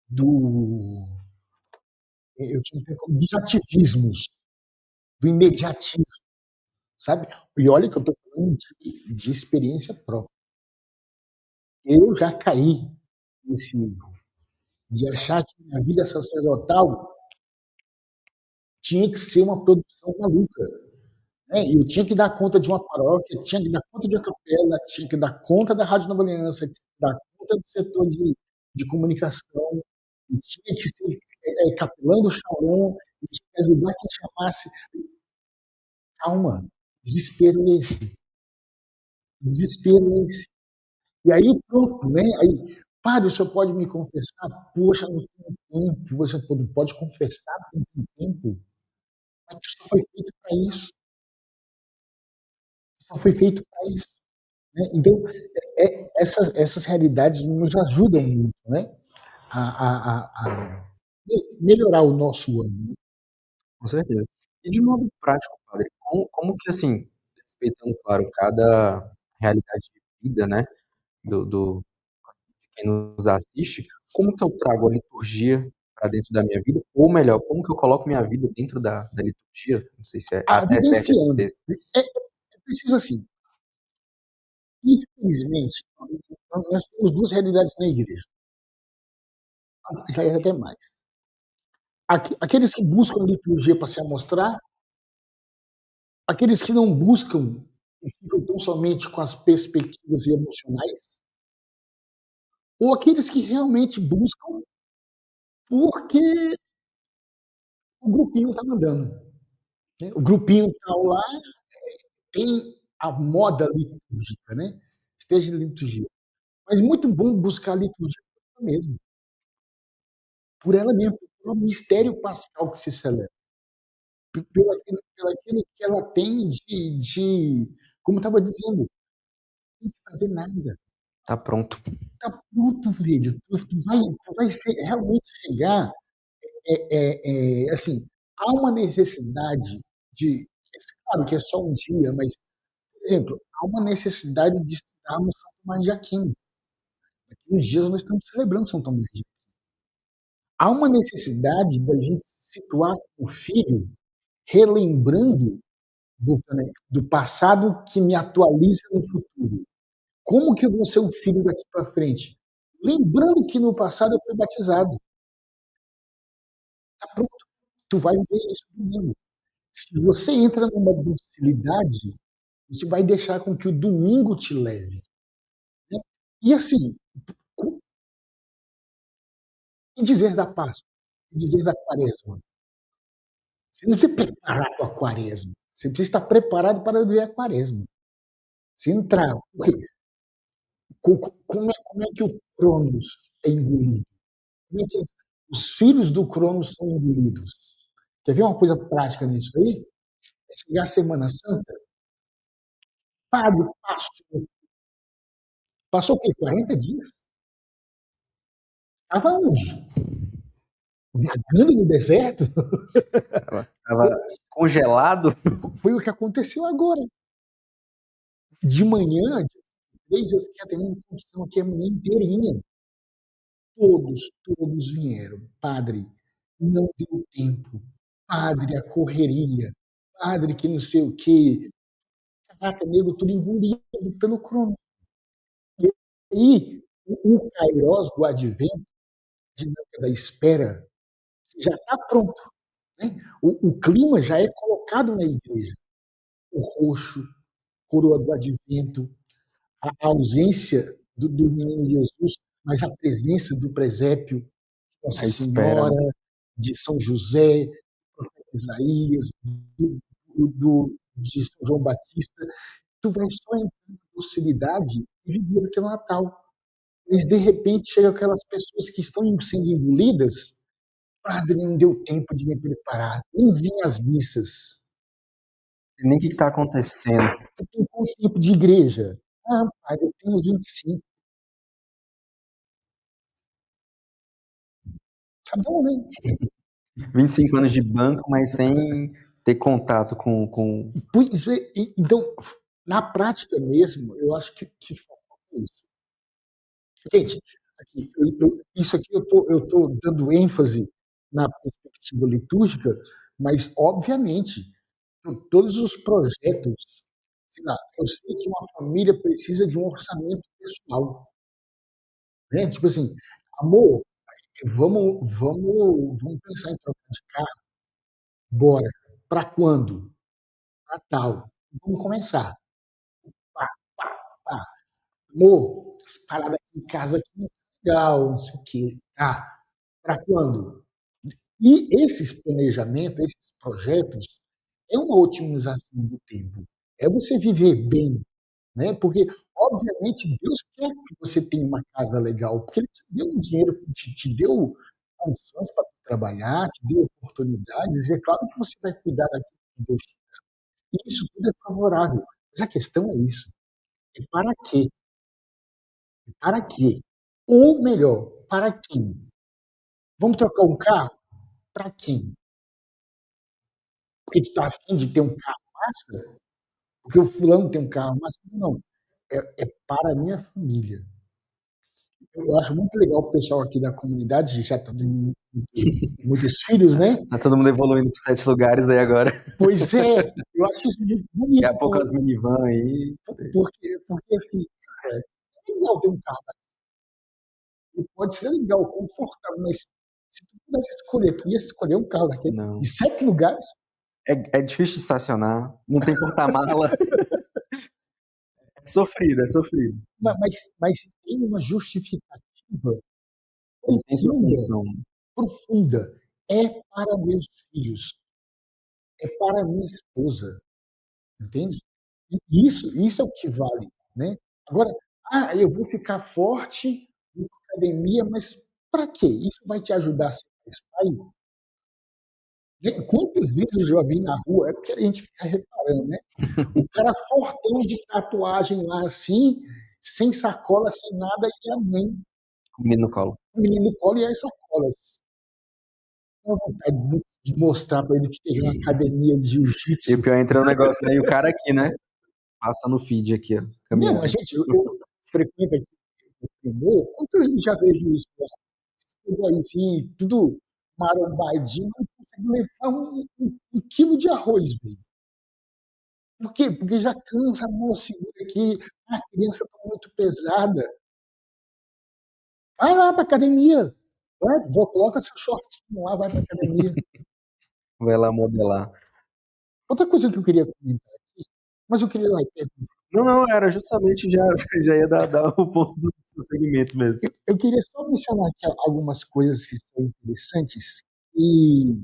do eu tinha dos ativismos, do imediatismo, sabe? E olha que eu estou falando de experiência própria. Eu já caí nesse nível de achar que minha vida sacerdotal tinha que ser uma produção maluca, né? Eu tinha que dar conta de uma paróquia, tinha que dar conta de uma capela, tinha que dar conta da Rádio Nova Aliança, tinha que dar conta do setor de comunicação, e tinha que ser capelão do Shalom, e tinha que ajudar quem chamasse. Calma, desespero é esse, desespero é esse. E aí pronto, né? Aí, padre, o senhor pode me confessar? Poxa, não tenho tempo. Você não pode confessar, não tem tempo. Mas isso foi feito para isso. Só foi feito para isso. Né? Então, essas realidades nos ajudam muito, né? A melhorar o nosso ano. Né?
Com certeza. E de modo prático, padre, como que, assim, respeitando, claro, cada realidade de vida, né, do de quem nos assiste, como que eu trago a liturgia para dentro da minha vida? Ou melhor, como que eu coloco minha vida dentro da liturgia? Não sei se é até certo
Vivenciando.
esse
É preciso assim. Infelizmente, nós temos duas realidades na igreja. Já é até mais. Aqueles que buscam a liturgia para se amostrar, aqueles que não buscam e ficam tão somente com as perspectivas emocionais, ou aqueles que realmente buscam porque o grupinho está mandando. Né? O grupinho tal lá tem a moda litúrgica, né? Esteja em liturgia. Mas muito bom buscar a liturgia por ela mesma, por ela mesma, pelo mistério pascal que se celebra, pelo aquilo que ela tem como estava dizendo, não tem que fazer nada.
tá pronto.
Tá pronto, velho. Tu vai realmente chegar. Assim, há uma necessidade de. Claro que é só um dia, mas, por exemplo, há uma necessidade de estudarmos São Tomás de Aquino. Daqui uns dias nós estamos celebrando São Tomás de Aquino. Há uma necessidade da gente se situar com o filho, relembrando do passado que me atualiza no futuro. Como que eu vou ser um filho daqui para frente? Lembrando que no passado eu fui batizado. Tá pronto. Tu vai ver isso domingo. Se você entra numa docilidade, você vai deixar com que o domingo te leve. Né? E assim, e dizer da Páscoa? E dizer da Quaresma? Você não precisa preparar a tua Quaresma. Você precisa estar preparado para viver a Quaresma. Se entrar, como é que o Cronos é engolido? Como é que os filhos do Cronos são engolidos? Quer ver uma coisa prática nisso aí? É chegar a Semana Santa, padre, passou o quê? 40 dias? Estava onde? Vagando no deserto?
Tava congelado.
Foi o que aconteceu agora. De manhã, eu fiquei atendendo confissão aqui a manhã inteirinha. Todos vieram. Padre, não deu tempo. Padre, a correria. Padre, que não sei o quê. Caraca, nego, tudo engolido pelo crono. E aí, o Kairos do advento, dinâmica da espera, já está pronto. Né? O clima já é colocado na igreja. O roxo, coroa do advento, a ausência do menino Jesus, mas a presença do presépio de Nossa
A espera,
Senhora,
né?
de São José, do profeta Isaías, de São João Batista. Tu vai só entrando na possibilidade de viver o teu Natal. Mas, de repente, chegam aquelas pessoas que estão sendo engolidas. Padre, não deu tempo de me preparar, nem vim às missas.
Nem o que está acontecendo.
Tu tem quanto tempo de igreja? Ah, padre, eu tenho 25. Tá bom, né?
25 anos de banco, mas sem ter contato com...
Então, na prática mesmo, eu acho que falta isso. Gente, aqui, isso aqui eu estou dando ênfase na perspectiva litúrgica, mas, obviamente, todos os projetos, sei lá, eu sei que uma família precisa de um orçamento pessoal. Né? Tipo assim, amor, vamos pensar em trocar de carro? Bora. Para quando? Natal. Vamos começar. Pá, pá, pá. Amor, as paradas aqui em casa aqui não é legal, não sei o quê. Tá. Para quando? E esses planejamentos, esses projetos, é uma otimização do tempo. É você viver bem, né? Porque, obviamente, Deus quer que você tenha uma casa legal, porque Ele te deu um dinheiro, te deu condições para trabalhar, te deu oportunidades, e é claro que você vai cuidar daquilo que Deus te dá. E isso tudo é favorável. Mas a questão é isso. É para quê? É para quê? Ou melhor, para quem? Vamos trocar um carro? Para quem? Porque tu está afim de ter um carro massa? Porque o fulano tem um carro massa? Não. É para a minha família. Eu acho muito legal o pessoal aqui da comunidade, já está tendo muitos filhos, né?
Tá todo mundo evoluindo para 7 lugares aí agora.
Pois é, eu acho isso muito
Daqui
bonito,
a pouco as minivan aí.
porque assim, cara, é legal ter um carro, e pode ser legal, confortável, mas se tu pudesse escolher, tu ia escolher um carro daquele
Não.
de 7 lugares?
É difícil de estacionar, não tem porta-mala. É sofrido, é sofrido.
Mas tem uma justificativa
Ele tem sua
profunda,
função.
profunda. É para meus filhos, é para minha esposa, entende? E isso é o que vale, né? Agora, eu vou ficar forte na academia, mas para quê? Isso vai te ajudar a ser mais pai? Quantas vezes eu já vi na rua, é porque a gente fica reparando, né? O cara fortão de tatuagem lá assim, sem sacola, sem nada, e a mãe,
Com o menino no colo.
o menino no colo e as sacolas. Dá vontade de mostrar para ele que teve uma academia de
E o
jiu-jitsu.
pior é entrar um negócio, né? E o cara aqui, né? Passa no feed aqui, ó,
Não, a
caminhando.
gente, eu frequento aqui o Primor, quantas vezes já vejo isso lá? Tudo aí, assim, tudo marombadinho, não consegue levar um quilo de arroz, velho. Por quê? Porque já cansa, amor, segura aqui. Ah, a criança está muito pesada. Vai lá para academia. Vai, coloca seu shortinho lá, vai para academia.
Vai lá modelar.
Outra coisa que eu queria comentar aqui, mas eu queria perguntar.
Não, não, era justamente já ia dar o ponto do segmento mesmo.
Eu queria só mencionar aqui algumas coisas que são interessantes e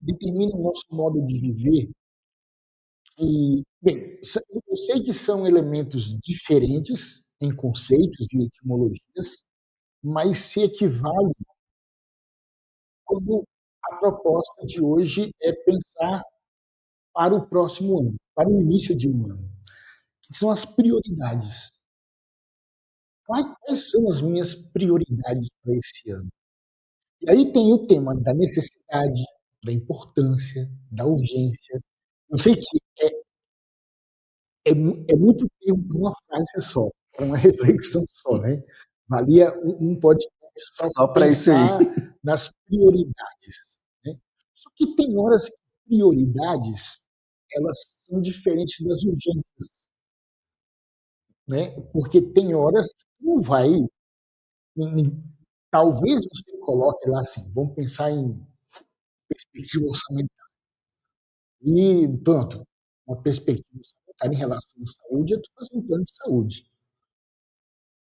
determinam o nosso modo de viver. E, bem, eu sei que são elementos diferentes em conceitos e etimologias, mas se equivale quando a proposta de hoje é pensar para o próximo ano, para o início de um ano, que são as prioridades. Quais são as minhas prioridades para esse ano? E aí tem o tema da necessidade, da importância, da urgência. Eu sei que é muito tempo para uma frase só, para uma reflexão só, né? Valia um podcast só
Só
para
para isso aí.
pensar nas prioridades, né? Só que tem horas que prioridades elas são diferentes das urgências, né? Porque tem horas que não vai, talvez você coloque lá assim, vamos pensar em perspectiva orçamentária. E pronto, uma perspectiva orçamentária em relação à saúde, eu estou fazendo um plano de saúde.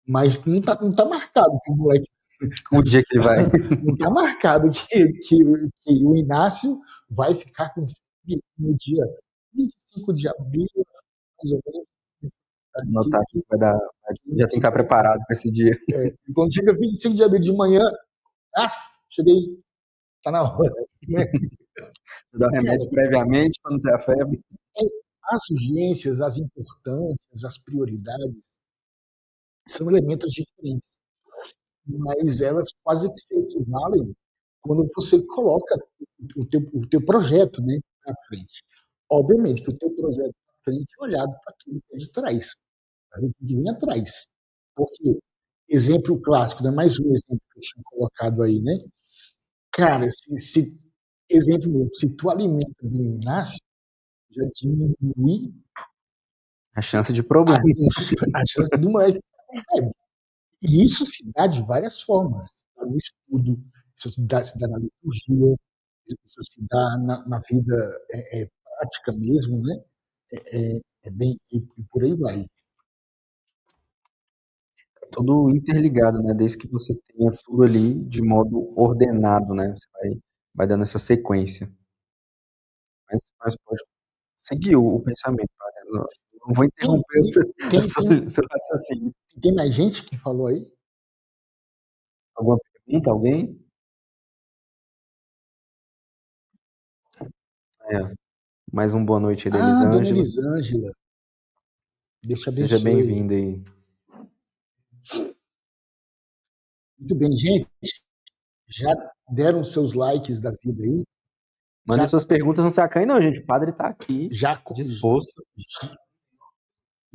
Mas não tá marcado que o moleque.
O dia que ele vai.
Não está marcado que o Inácio vai ficar com febre no dia 25 de abril, mais ou menos.
Notar que vai dar. Já tem que estar preparado para esse dia.
E quando chega 25 de abril de manhã, cheguei, tá na hora. Né?
Dar remédio previamente para não ter a febre.
As urgências, as importâncias, as prioridades são elementos diferentes, mas elas quase que se equivalem quando você coloca o teu projeto, né, à frente. Obviamente que o teu projeto à frente é olhado para aquilo que é de trás, para aquilo que vem atrás. Porque, exemplo clássico, né, mais um exemplo que eu tinha colocado aí, né? Cara, exemplo mesmo, se tu alimenta bem o Inácio, já diminui
A chance de
a,
problemas.
a chance do moleque ficar com febre. E isso se dá de várias formas. Está no estudo, isso se dá na liturgia, isso se dá na vida prática mesmo, né? Bem, e por aí vai.
Tudo interligado, né? Desde que você tenha tudo ali de modo ordenado, né? Você vai dando essa sequência. Mas pode seguir o pensamento, cara. Não vou
Tem,
interromper
tem, tem,
seu raciocínio.
tem mais gente que falou aí?
Alguma pergunta, alguém? É. Mais um boa noite aí da
Ah, dona
Elisângela.
Elisângela, Deus te
Seja
abençoe.
bem-vinda aí.
Muito bem, gente. Já deram seus likes da vida aí?
Mandem
Já,
suas perguntas, não se acanhe, não, gente. O padre tá aqui,
já,
disposto.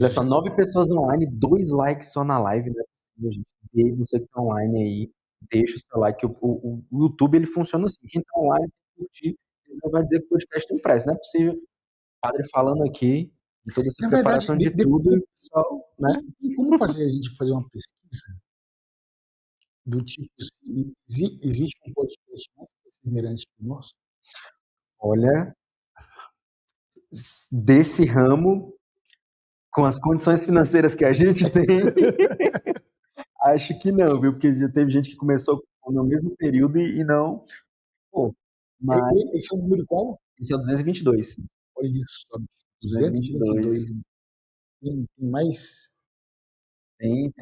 Olha só, 9 pessoas online, 2 likes só na live, né? Gente. E aí, você que tá online aí, deixa o seu like. O YouTube, ele funciona assim. Quem tá online, tem que curtir. Ele não vai dizer que o podcast tem preço. Não é possível. O padre falando aqui, de toda essa
na verdade,
preparação de tudo, e o pessoal, né?
tem como fazer a gente fazer uma pesquisa do tipo, se existe um podcast mais perseverante que o nosso?
Olha, desse ramo, com as condições financeiras que a gente tem, acho que não, viu? Porque já teve gente que começou no mesmo período e não. Pô, mas
Esse é o número qual?
esse é o 222.
Olha só, 222.
222.
Tem mais.
Tem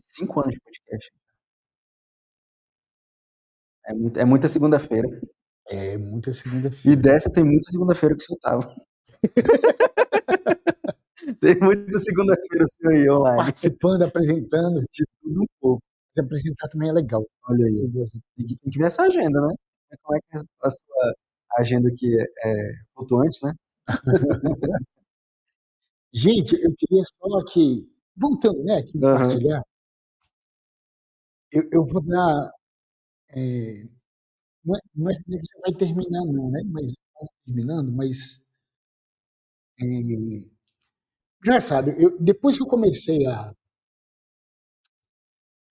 5 anos de podcast. É muita segunda-feira.
É muita
E
segunda-feira.
dessa tem muita segunda-feira que o senhor tava. Tem muita segunda-feira o senhor aí online.
Participando, apresentando.
De tudo um pouco.
Se apresentar também é legal.
Olha aí. Tem que ver essa agenda, né? Como é que é a sua agenda aqui é flutuante, né?
Gente, eu queria só aqui, voltando, né, aqui
Aham.
partilhar, eu vou dar, é, não é que já vai terminar não, né, mas quase terminando, mas engraçado, depois que eu comecei a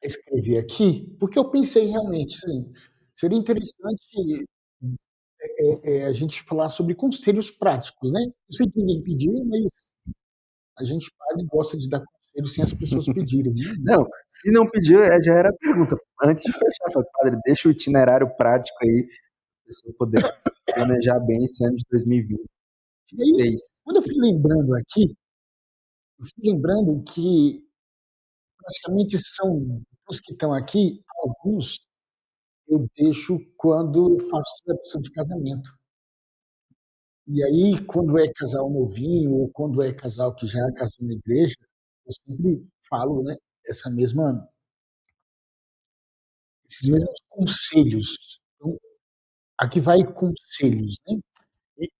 escrever aqui, porque eu pensei realmente, assim, seria interessante a gente falar sobre conselhos práticos, né? Eu sei que ninguém pediu, mas a gente paga e gosta de dar conselhos sem as pessoas pedirem, né?
Não, se não pediu, já era a pergunta. Antes de fechar, eu falei, padre, deixa o itinerário prático aí, para a pessoa poder planejar bem esse ano de
E aí,
2026.
quando eu fui lembrando aqui, eu fui lembrando que praticamente são os que estão aqui, alguns eu deixo quando eu faço celebração de casamento. E aí, quando é casal novinho ou quando é casal que já casou na igreja, eu sempre falo, né, essa mesma, esses mesmos conselhos. Então, aqui vai conselhos, né?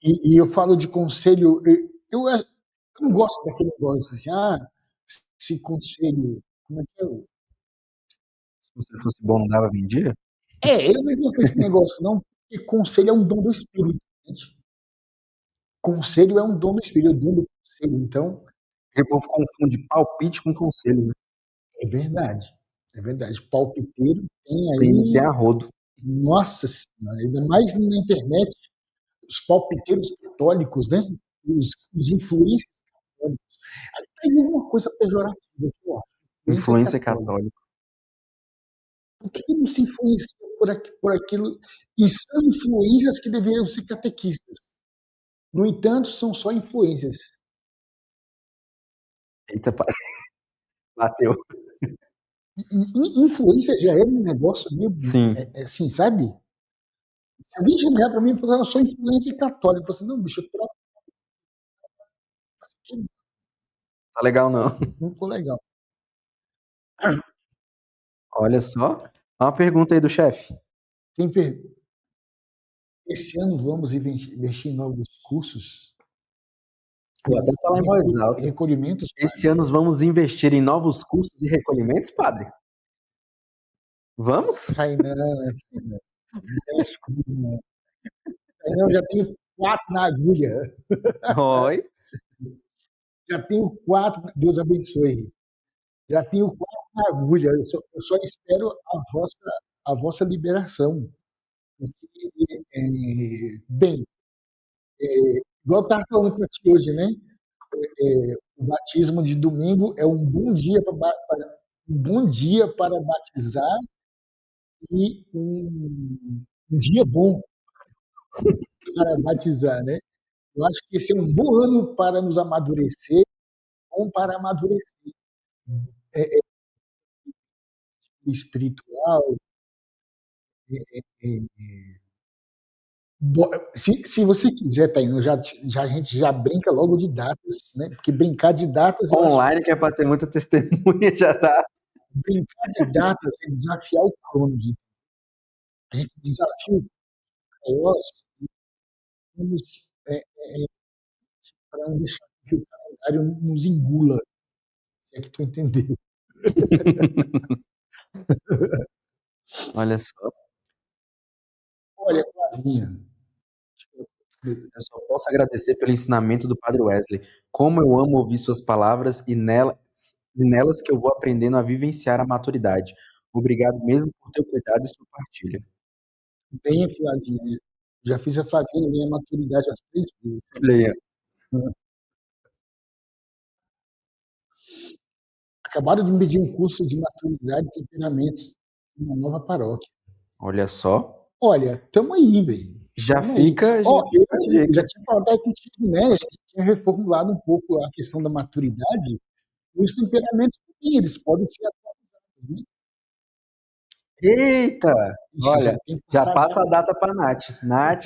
E eu falo de conselho, eu não gosto daquele negócio assim, se conselho, como é que é?
Se você fosse bom, não dava vendia?
Eu não gosto desse negócio, não, porque conselho é um dom do Espírito, gente. Conselho é um dom do Espírito, é o dom do conselho. Então,
Porque o povo confunde palpite com conselho, né?
é verdade. É verdade. Palpiteiro tem
Tem
aí,
a rodo.
nossa senhora, ainda mais na internet, os palpiteiros católicos, né? Os influencers católicos. Aí tem uma coisa pejorativa que eu acho. Influência
Influência
católica.
católica.
Por que não se influencia por aquilo? E são influências que deveriam ser catequistas. No entanto, são só influências.
Eita, bateu.
Influência já é um negócio meio
Sim,
assim, sabe? Se alguém chegar para mim e falar, eu sou influência católica, eu falo assim, não, bicho, eu troco aqui,
tá legal não.
não ficou legal.
Olha só. Uma pergunta aí do chefe.
Tem Esse ano vamos investir em novos cursos
Vou até falar em voz
e
alta.
recolhimentos,
Esse
padre.
ano vamos investir em novos cursos e recolhimentos, padre? Vamos?
Kainan, Kainan, mexe comigo, não. Kainan, eu já tenho 4 na agulha.
Oi.
Já tenho 4, Deus abençoe. Já tenho 4 na agulha. Eu só espero a vossa liberação. Porque, bem, igual eu estava falando para ti hoje, né? O batismo de domingo é um bom dia para batizar e um dia bom para batizar, né? Eu acho que esse é um bom ano para nos amadurecer, bom para amadurecer espiritual. Se você quiser, Taino, a gente já brinca logo de datas, né? Porque brincar de datas, eu acho que
Online, que é para ter muita testemunha, já tá.
brincar de datas é desafiar o Cronos. A gente desafia o Kairos, vamos, para não deixar que o calendário nos engula, se é que tu entendeu.
Olha só.
Olha, Flavinha,
Eu só posso agradecer pelo ensinamento do Padre Wesley. Como eu amo ouvir suas palavras e nelas que eu vou aprendendo a vivenciar a maturidade. Obrigado mesmo por teu cuidado e sua partilha.
bem, Flavinha, já fiz a Flavinha ler a maturidade às 3 vezes.
Leia.
Acabaram de me pedir um curso de maturidade e temperamentos em uma nova paróquia.
Olha só.
Olha, tamo aí, velho.
Já
Tamo aí.
fica, já
Ó,
fica a
eu já
dica.
tinha falado aí contigo, né? A gente tinha reformulado um pouco a questão da maturidade. E os temperamentos também, eles podem ser atualizados, né?
Eita!
Ixi, já
Olha,
tem que
já
passar a
passa a
data.
data para Nath. Nath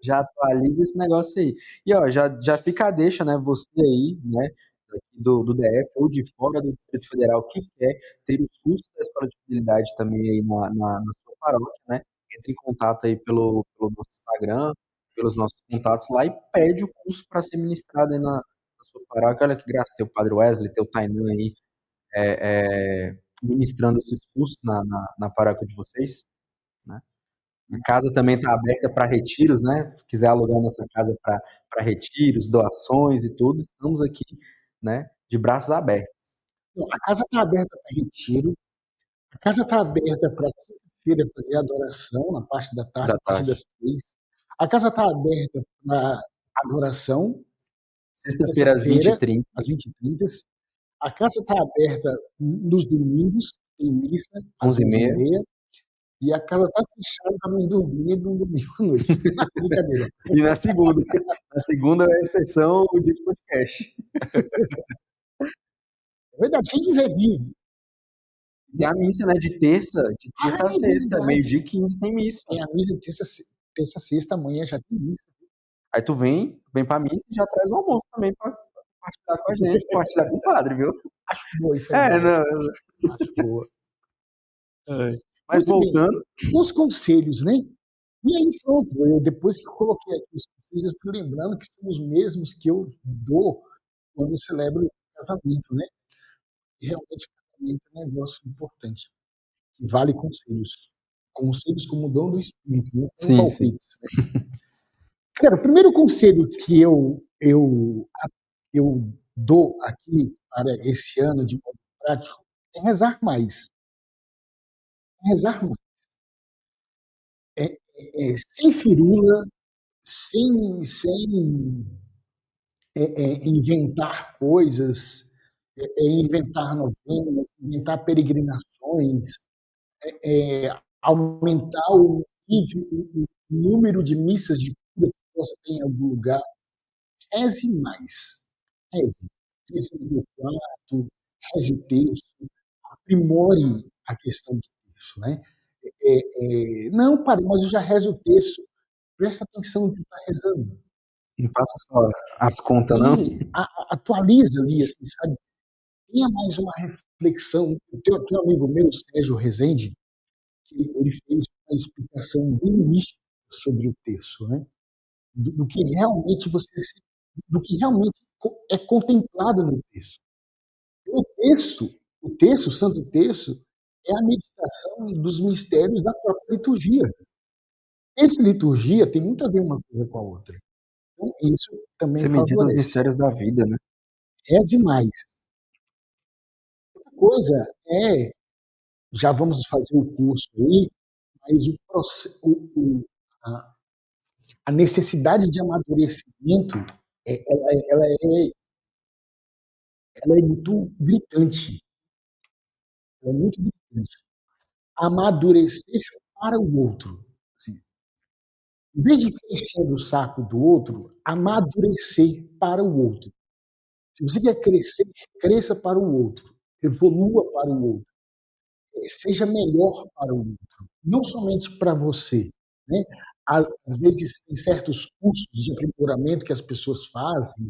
já atualiza esse negócio aí. E ó, já fica a deixa, né? Você aí, né? Daqui do DF ou de fora do Distrito Federal que quer ter os cursos da Escola de Fidelidade também aí na sua paróquia, né? Entre em contato aí pelo nosso Instagram, pelos nossos contatos lá e pede o curso para ser ministrado aí na sua paróquia. Olha que graça ter o Padre Wesley, ter o Tainan aí ministrando esses cursos na paróquia de vocês, né? A casa também está aberta para retiros, né? Se quiser alugar nossa casa para retiros, doações e tudo, estamos aqui, né? De braços abertos.
Não, a casa está aberta para retiro, a casa está aberta para quinta-feira fazer adoração na parte da tarde,
Da
a partir
tarde.
das 3. A casa está aberta para adoração,
Sexta-feira às
sexta-feira,
20h30,
às 20h30. A casa está aberta nos domingos, tem missa às
11h30.
11h30. E a casa está fechada para mim dormir no domingo à noite. Brincadeira.
E na segunda é exceção o dia de podcast.
É verdade, quem quiser vir.
Tem a missa, né? De terça a
É
sexta,
verdade.
meio-dia e 15 tem missa.
Tem a missa terça, sexta, amanhã já tem missa.
Aí tu vem pra missa e já traz o almoço também pra compartilhar com a gente, compartilhar com o padre, viu?
Acho boa essa
É,
ideia.
não.
Acho boa.
Mas
Muito bem.
voltando,
Os conselhos, né? E aí, pronto, eu, depois que eu coloquei aqui os conselhos, eu fui lembrando que são os mesmos que eu dou quando eu celebro o casamento, né? E realmente, o casamento é um negócio importante, que vale conselhos. Conselhos como dom do Espírito, não como
sim, sim.
palpites. Cara, o primeiro conselho que eu dou aqui para esse ano de modo prático é rezar mais. Rezar mais. Sem firula, sem inventar coisas, inventar novenas, inventar peregrinações, aumentar o número de missas de cura que possa ter em algum lugar. Reze mais. Reze. Reze no teu quarto, reze o texto, aprimore a questão do texto. Né? Não, pare, mas eu já rezo o texto. Presta atenção no que está rezando.
Não passa só as contas, não?
E atualiza ali, assim, sabe? Tenha mais uma reflexão. Tem um amigo meu, Sérgio Rezende, que ele fez uma explicação bem mística sobre o texto, né? Do que realmente do que realmente é contemplado no texto. O Santo Texto, é a meditação dos mistérios da própria liturgia. Essa liturgia tem muito a ver uma coisa com a outra. Então, isso também
Você medita os
favorece.
mistérios da vida, né?
É demais. Outra coisa já vamos fazer o curso aí, mas a necessidade de amadurecimento, ela é muito gritante. Ela é muito gritante. Amadurecer para o outro. Assim, em vez de crescer no saco do outro, amadurecer para o outro. Se você quer crescer, cresça para o outro. Evolua para o outro. Seja melhor para o outro. Não somente para você. Né? Às vezes, tem certos cursos de aprimoramento que as pessoas fazem,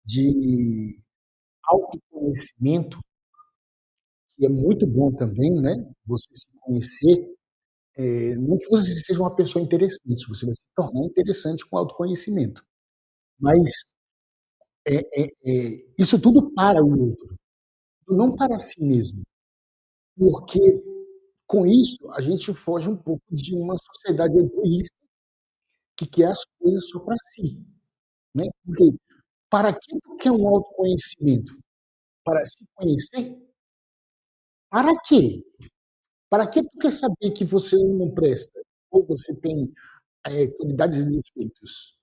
de autoconhecimento, que é muito bom também, né? Você se conhecer. Não que você seja uma pessoa interessante, você vai se tornar interessante com autoconhecimento. Mas isso tudo para o outro, não para si mesmo. Porque com isso a gente foge um pouco de uma sociedade egoísta que quer as coisas só para si. Né? Porque para que tu quer um autoconhecimento? Para se conhecer? Para quê? Para que tu quer saber que você não presta? Ou você tem qualidades e defeitos?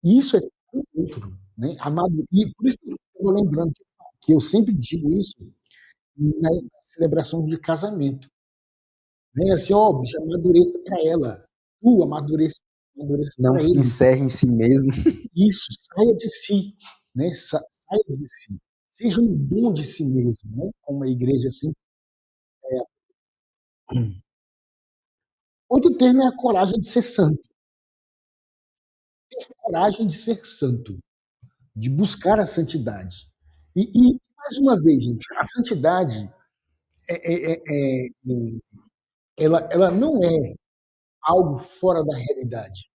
Isso é para o outro. Né? E por isso que eu estou lembrando que eu sempre digo isso na celebração de casamento. Né? Assim, ó, bicho, amadureça para ela. Tu amadureça
Não
para
se
ele.
encerre em si mesmo.
Isso, saia de si. Né? Saia de si. Seja um dom de si mesmo. Né? Como a igreja sempre. Outro termo é a coragem de ser santo. Ter coragem de ser santo. De buscar a santidade. E mais uma vez, gente, a santidade ela não é algo fora da realidade.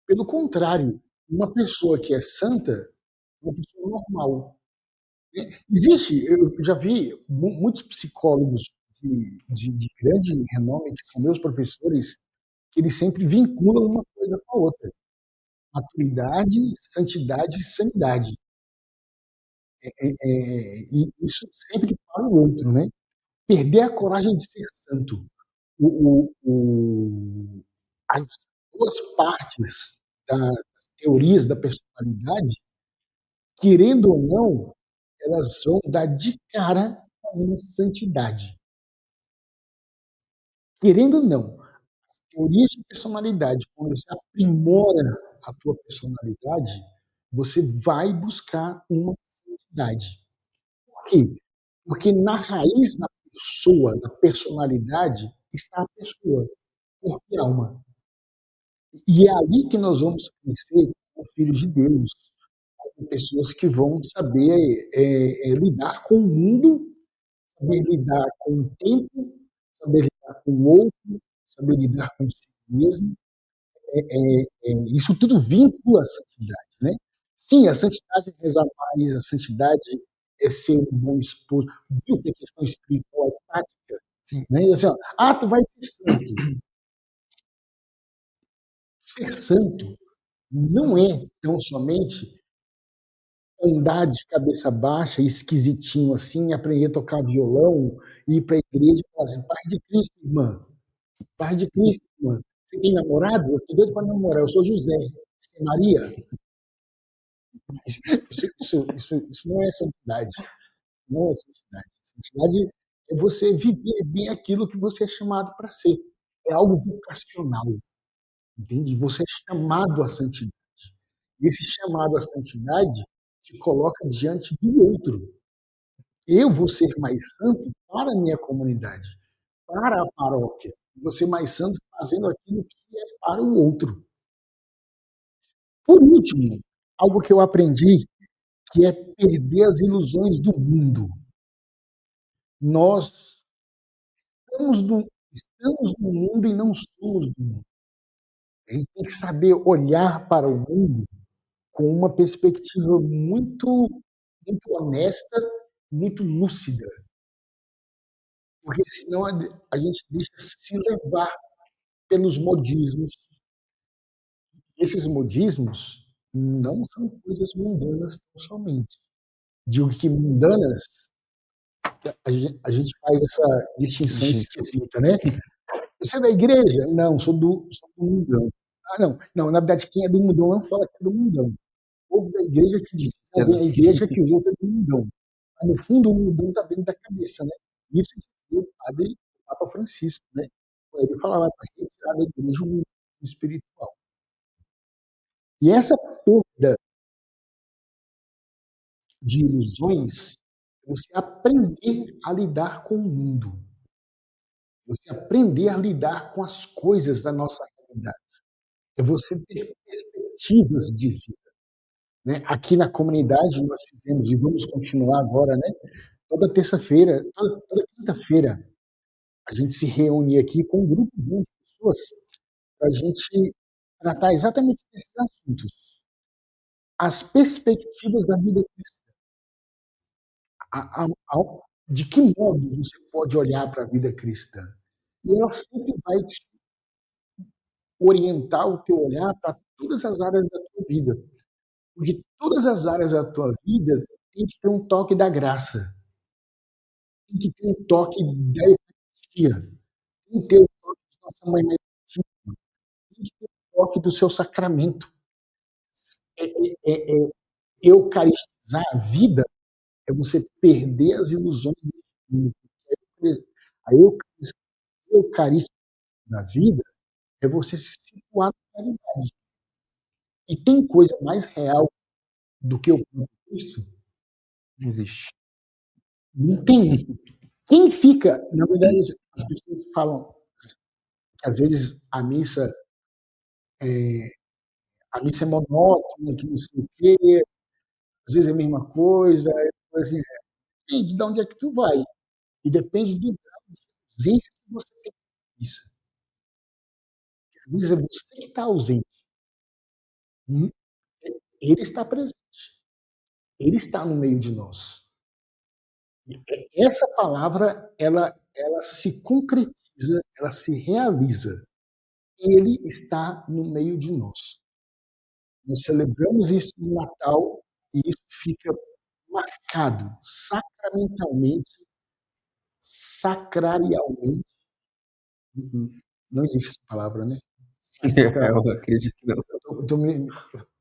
Pelo contrário, uma pessoa que é santa é uma pessoa normal. Né? Eu já vi muitos psicólogos de grande renome, que são meus professores, que eles sempre vinculam uma coisa com a outra. Maturidade, santidade e sanidade. E isso sempre para o outro, né? Perder a coragem de ser santo. As duas partes das teorias da personalidade, querendo ou não, elas vão dar de cara com uma santidade. Querendo ou não, as teorias de personalidade, quando você aprimora a tua personalidade, você vai buscar uma santidade. Por quê? Porque na raiz da pessoa, da personalidade, está a pessoa, corpo e alma. E é ali que nós vamos crescer como filhos de Deus, como pessoas que vão saber lidar com o mundo, saber lidar com o tempo, saber lidar com o outro, saber lidar com si mesmo. Isso tudo vincula a santidade, né? Sim, a santidade é rezar mais, a santidade é ser um bom esposo. Viu que a questão espiritual é prática?
Sim.
Né? E assim, ó, tu vai ser santo. Ser santo não é tão somente andar de cabeça baixa, esquisitinho assim, aprender a tocar violão, ir para a igreja e falar assim, paz de Cristo, irmã. Paz de Cristo, irmã. Você tem namorado? Eu estou doido para namorar. Eu sou José. Você é Maria? Isso não é santidade. Não é santidade. Santidade é você viver bem aquilo que você é chamado para ser. É algo vocacional, entende? Você é chamado à santidade. E esse chamado à santidade te coloca diante do outro. Eu vou ser mais santo para a minha comunidade, para a paróquia. Vou ser mais santo fazendo aquilo que é para o outro. Por último, algo que eu aprendi, que é perder as ilusões do mundo. Nós estamos no mundo e não somos do mundo. A gente tem que saber olhar para o mundo com uma perspectiva muito honesta, muito lúcida, porque senão a gente deixa se levar pelos modismos. Esses modismos não são coisas mundanas tão somente. Digo que mundanas, a gente faz essa distinção
Distinção.
esquisita, né? Você é da igreja? Não, sou do mundão. Ah, não, não, na verdade, quem é do mundão não fala que é do mundão. O povo da igreja que diz que não vem à igreja que os outros é do mundão. Mas, no fundo, o mundão está dentro da cabeça, né? Isso é o padre, o Papa Francisco, né? Ele falava para retirar da igreja o mundo espiritual. E essa perda de ilusões é você aprender a lidar com o mundo. Você aprender a lidar com as coisas da nossa realidade. É você ter perspectivas de vida. Né? Aqui na comunidade nós fizemos, e vamos continuar agora, né? Toda terça-feira, toda quinta-feira, a gente se reúne aqui com um grupo de pessoas para a gente tratar exatamente desses assuntos. As perspectivas da vida cristã. De que modo você pode olhar para a vida cristã? E ela sempre vai te orientar o teu olhar para todas as áreas da tua vida. Porque todas as áreas da tua vida tem que ter um toque da graça, tem que ter um toque da Eucaristia, tem que ter o toque de Nossa Mãe Maria, tem que ter o toque do seu sacramento. Eucaristizar a vida é você perder as ilusões do mundo. A Eucaristia da vida é você se situar na realidade. E tem coisa mais real do que o próprio Cristo?
Não existe.
Não tem. Quem fica, na verdade, as pessoas falam que às vezes a missa é monótona, que não sei o quê, às vezes é a mesma coisa. Assim, depende de onde é que tu vai. E depende do grau de ausência que você tem na missa. Às vezes é você que está ausente. Ele está presente. Ele está no meio de nós. Essa palavra, ela se concretiza, ela se realiza Ele está no meio de nós. Nós celebramos isso no Natal e isso fica marcado sacramentalmente, sacrarialmente. Não existe essa palavra, né? Sacra,
Eu acredito que não.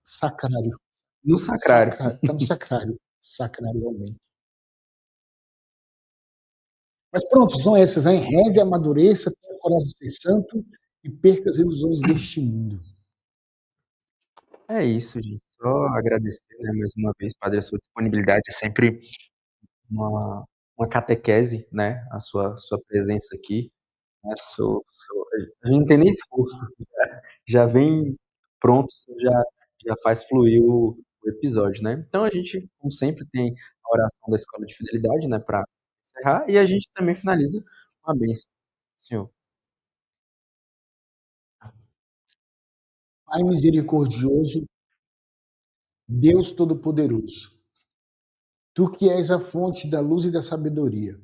sacrário.
No sacrário.
Está no sacrário, sacrarialmente. Mas pronto, são essas, hein? Reze, amadureça, tenha coragem de ser santo e perca as ilusões deste mundo.
É isso, gente. Só agradecer, né, mais uma vez, padre, a sua disponibilidade. É sempre uma, uma catequese, né? A sua presença aqui. Né, a gente não tem nem esforço. Já vem pronto, você já faz fluir o episódio, né? Então a gente, como sempre, tem a oração da Escola de Fidelidade, né, para encerrar, e a gente também finaliza com a bênção, senhor.
Pai misericordioso, Deus Todo-Poderoso, tu que és a fonte da luz e da sabedoria,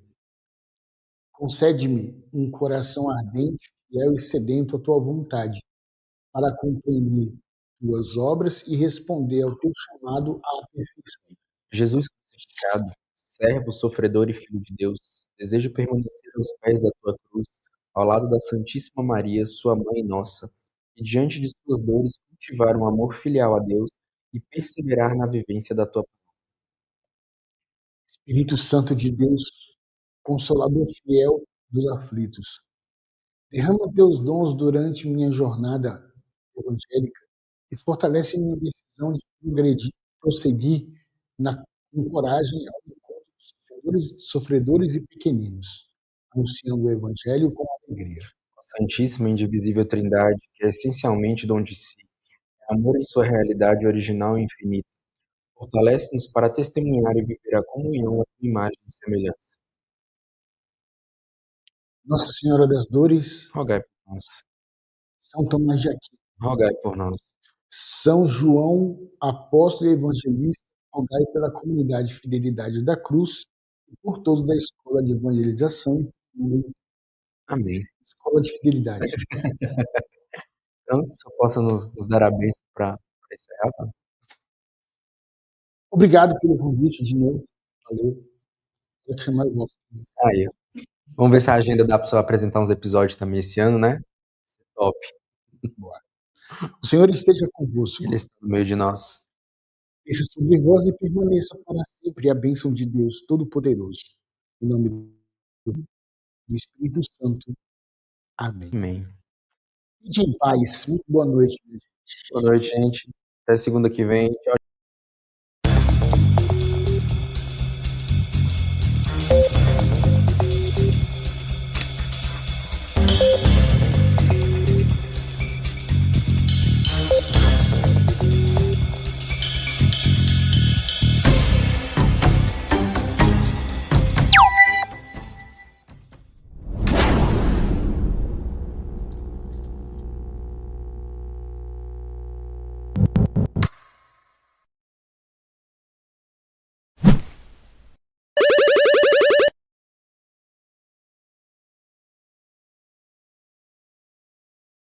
concede-me um coração ardente, fiel e sedento à tua vontade, para compreender tuas obras e responder ao teu chamado à perfeição.
Jesus crucificado, servo, sofredor e filho de Deus, desejo permanecer aos pés da tua cruz, ao lado da Santíssima Maria, sua mãe e nossa, e diante de suas dores cultivar um amor filial a Deus e perseverar na vivência da tua.
Espírito Santo de Deus, Consolador fiel dos aflitos, derrama teus dons durante minha jornada evangélica e fortalece minha decisão de progredir, prosseguir com coragem ao encontro dos sofredores e pequeninos, anunciando o Evangelho com alegria.
A Santíssima e Indivisível Trindade, que é essencialmente dom de si, é amor em sua realidade original e infinita, fortalece-nos para testemunhar e viver a comunhão à tua imagem e semelhança.
Nossa Senhora das Dores,
Rogai por nós.
São Tomás de Aquino,
Rogai por nós.
São João, apóstolo e evangelista, rogai pela comunidade Fidelidade da Cruz e por todos da Escola de Evangelização,
Amém.
Escola de Fidelidade.
Então, que o Senhor possa nos dar a bênção para encerrar. Tá?
Obrigado pelo convite de novo. Valeu. Vou chamar o gosto.
Aí, ó. Vamos ver se a agenda dá para o senhor apresentar uns episódios também esse ano, né? Top.
Bora. O Senhor esteja convosco.
Ele está no meio de nós.
Desça sobre vós e permaneça para sempre a bênção de Deus Todo-Poderoso. Em nome do Espírito Santo. Amém.
Amém.
Fique em paz. Muito boa noite, gente.
Boa noite, gente. Até segunda que vem. Tchau.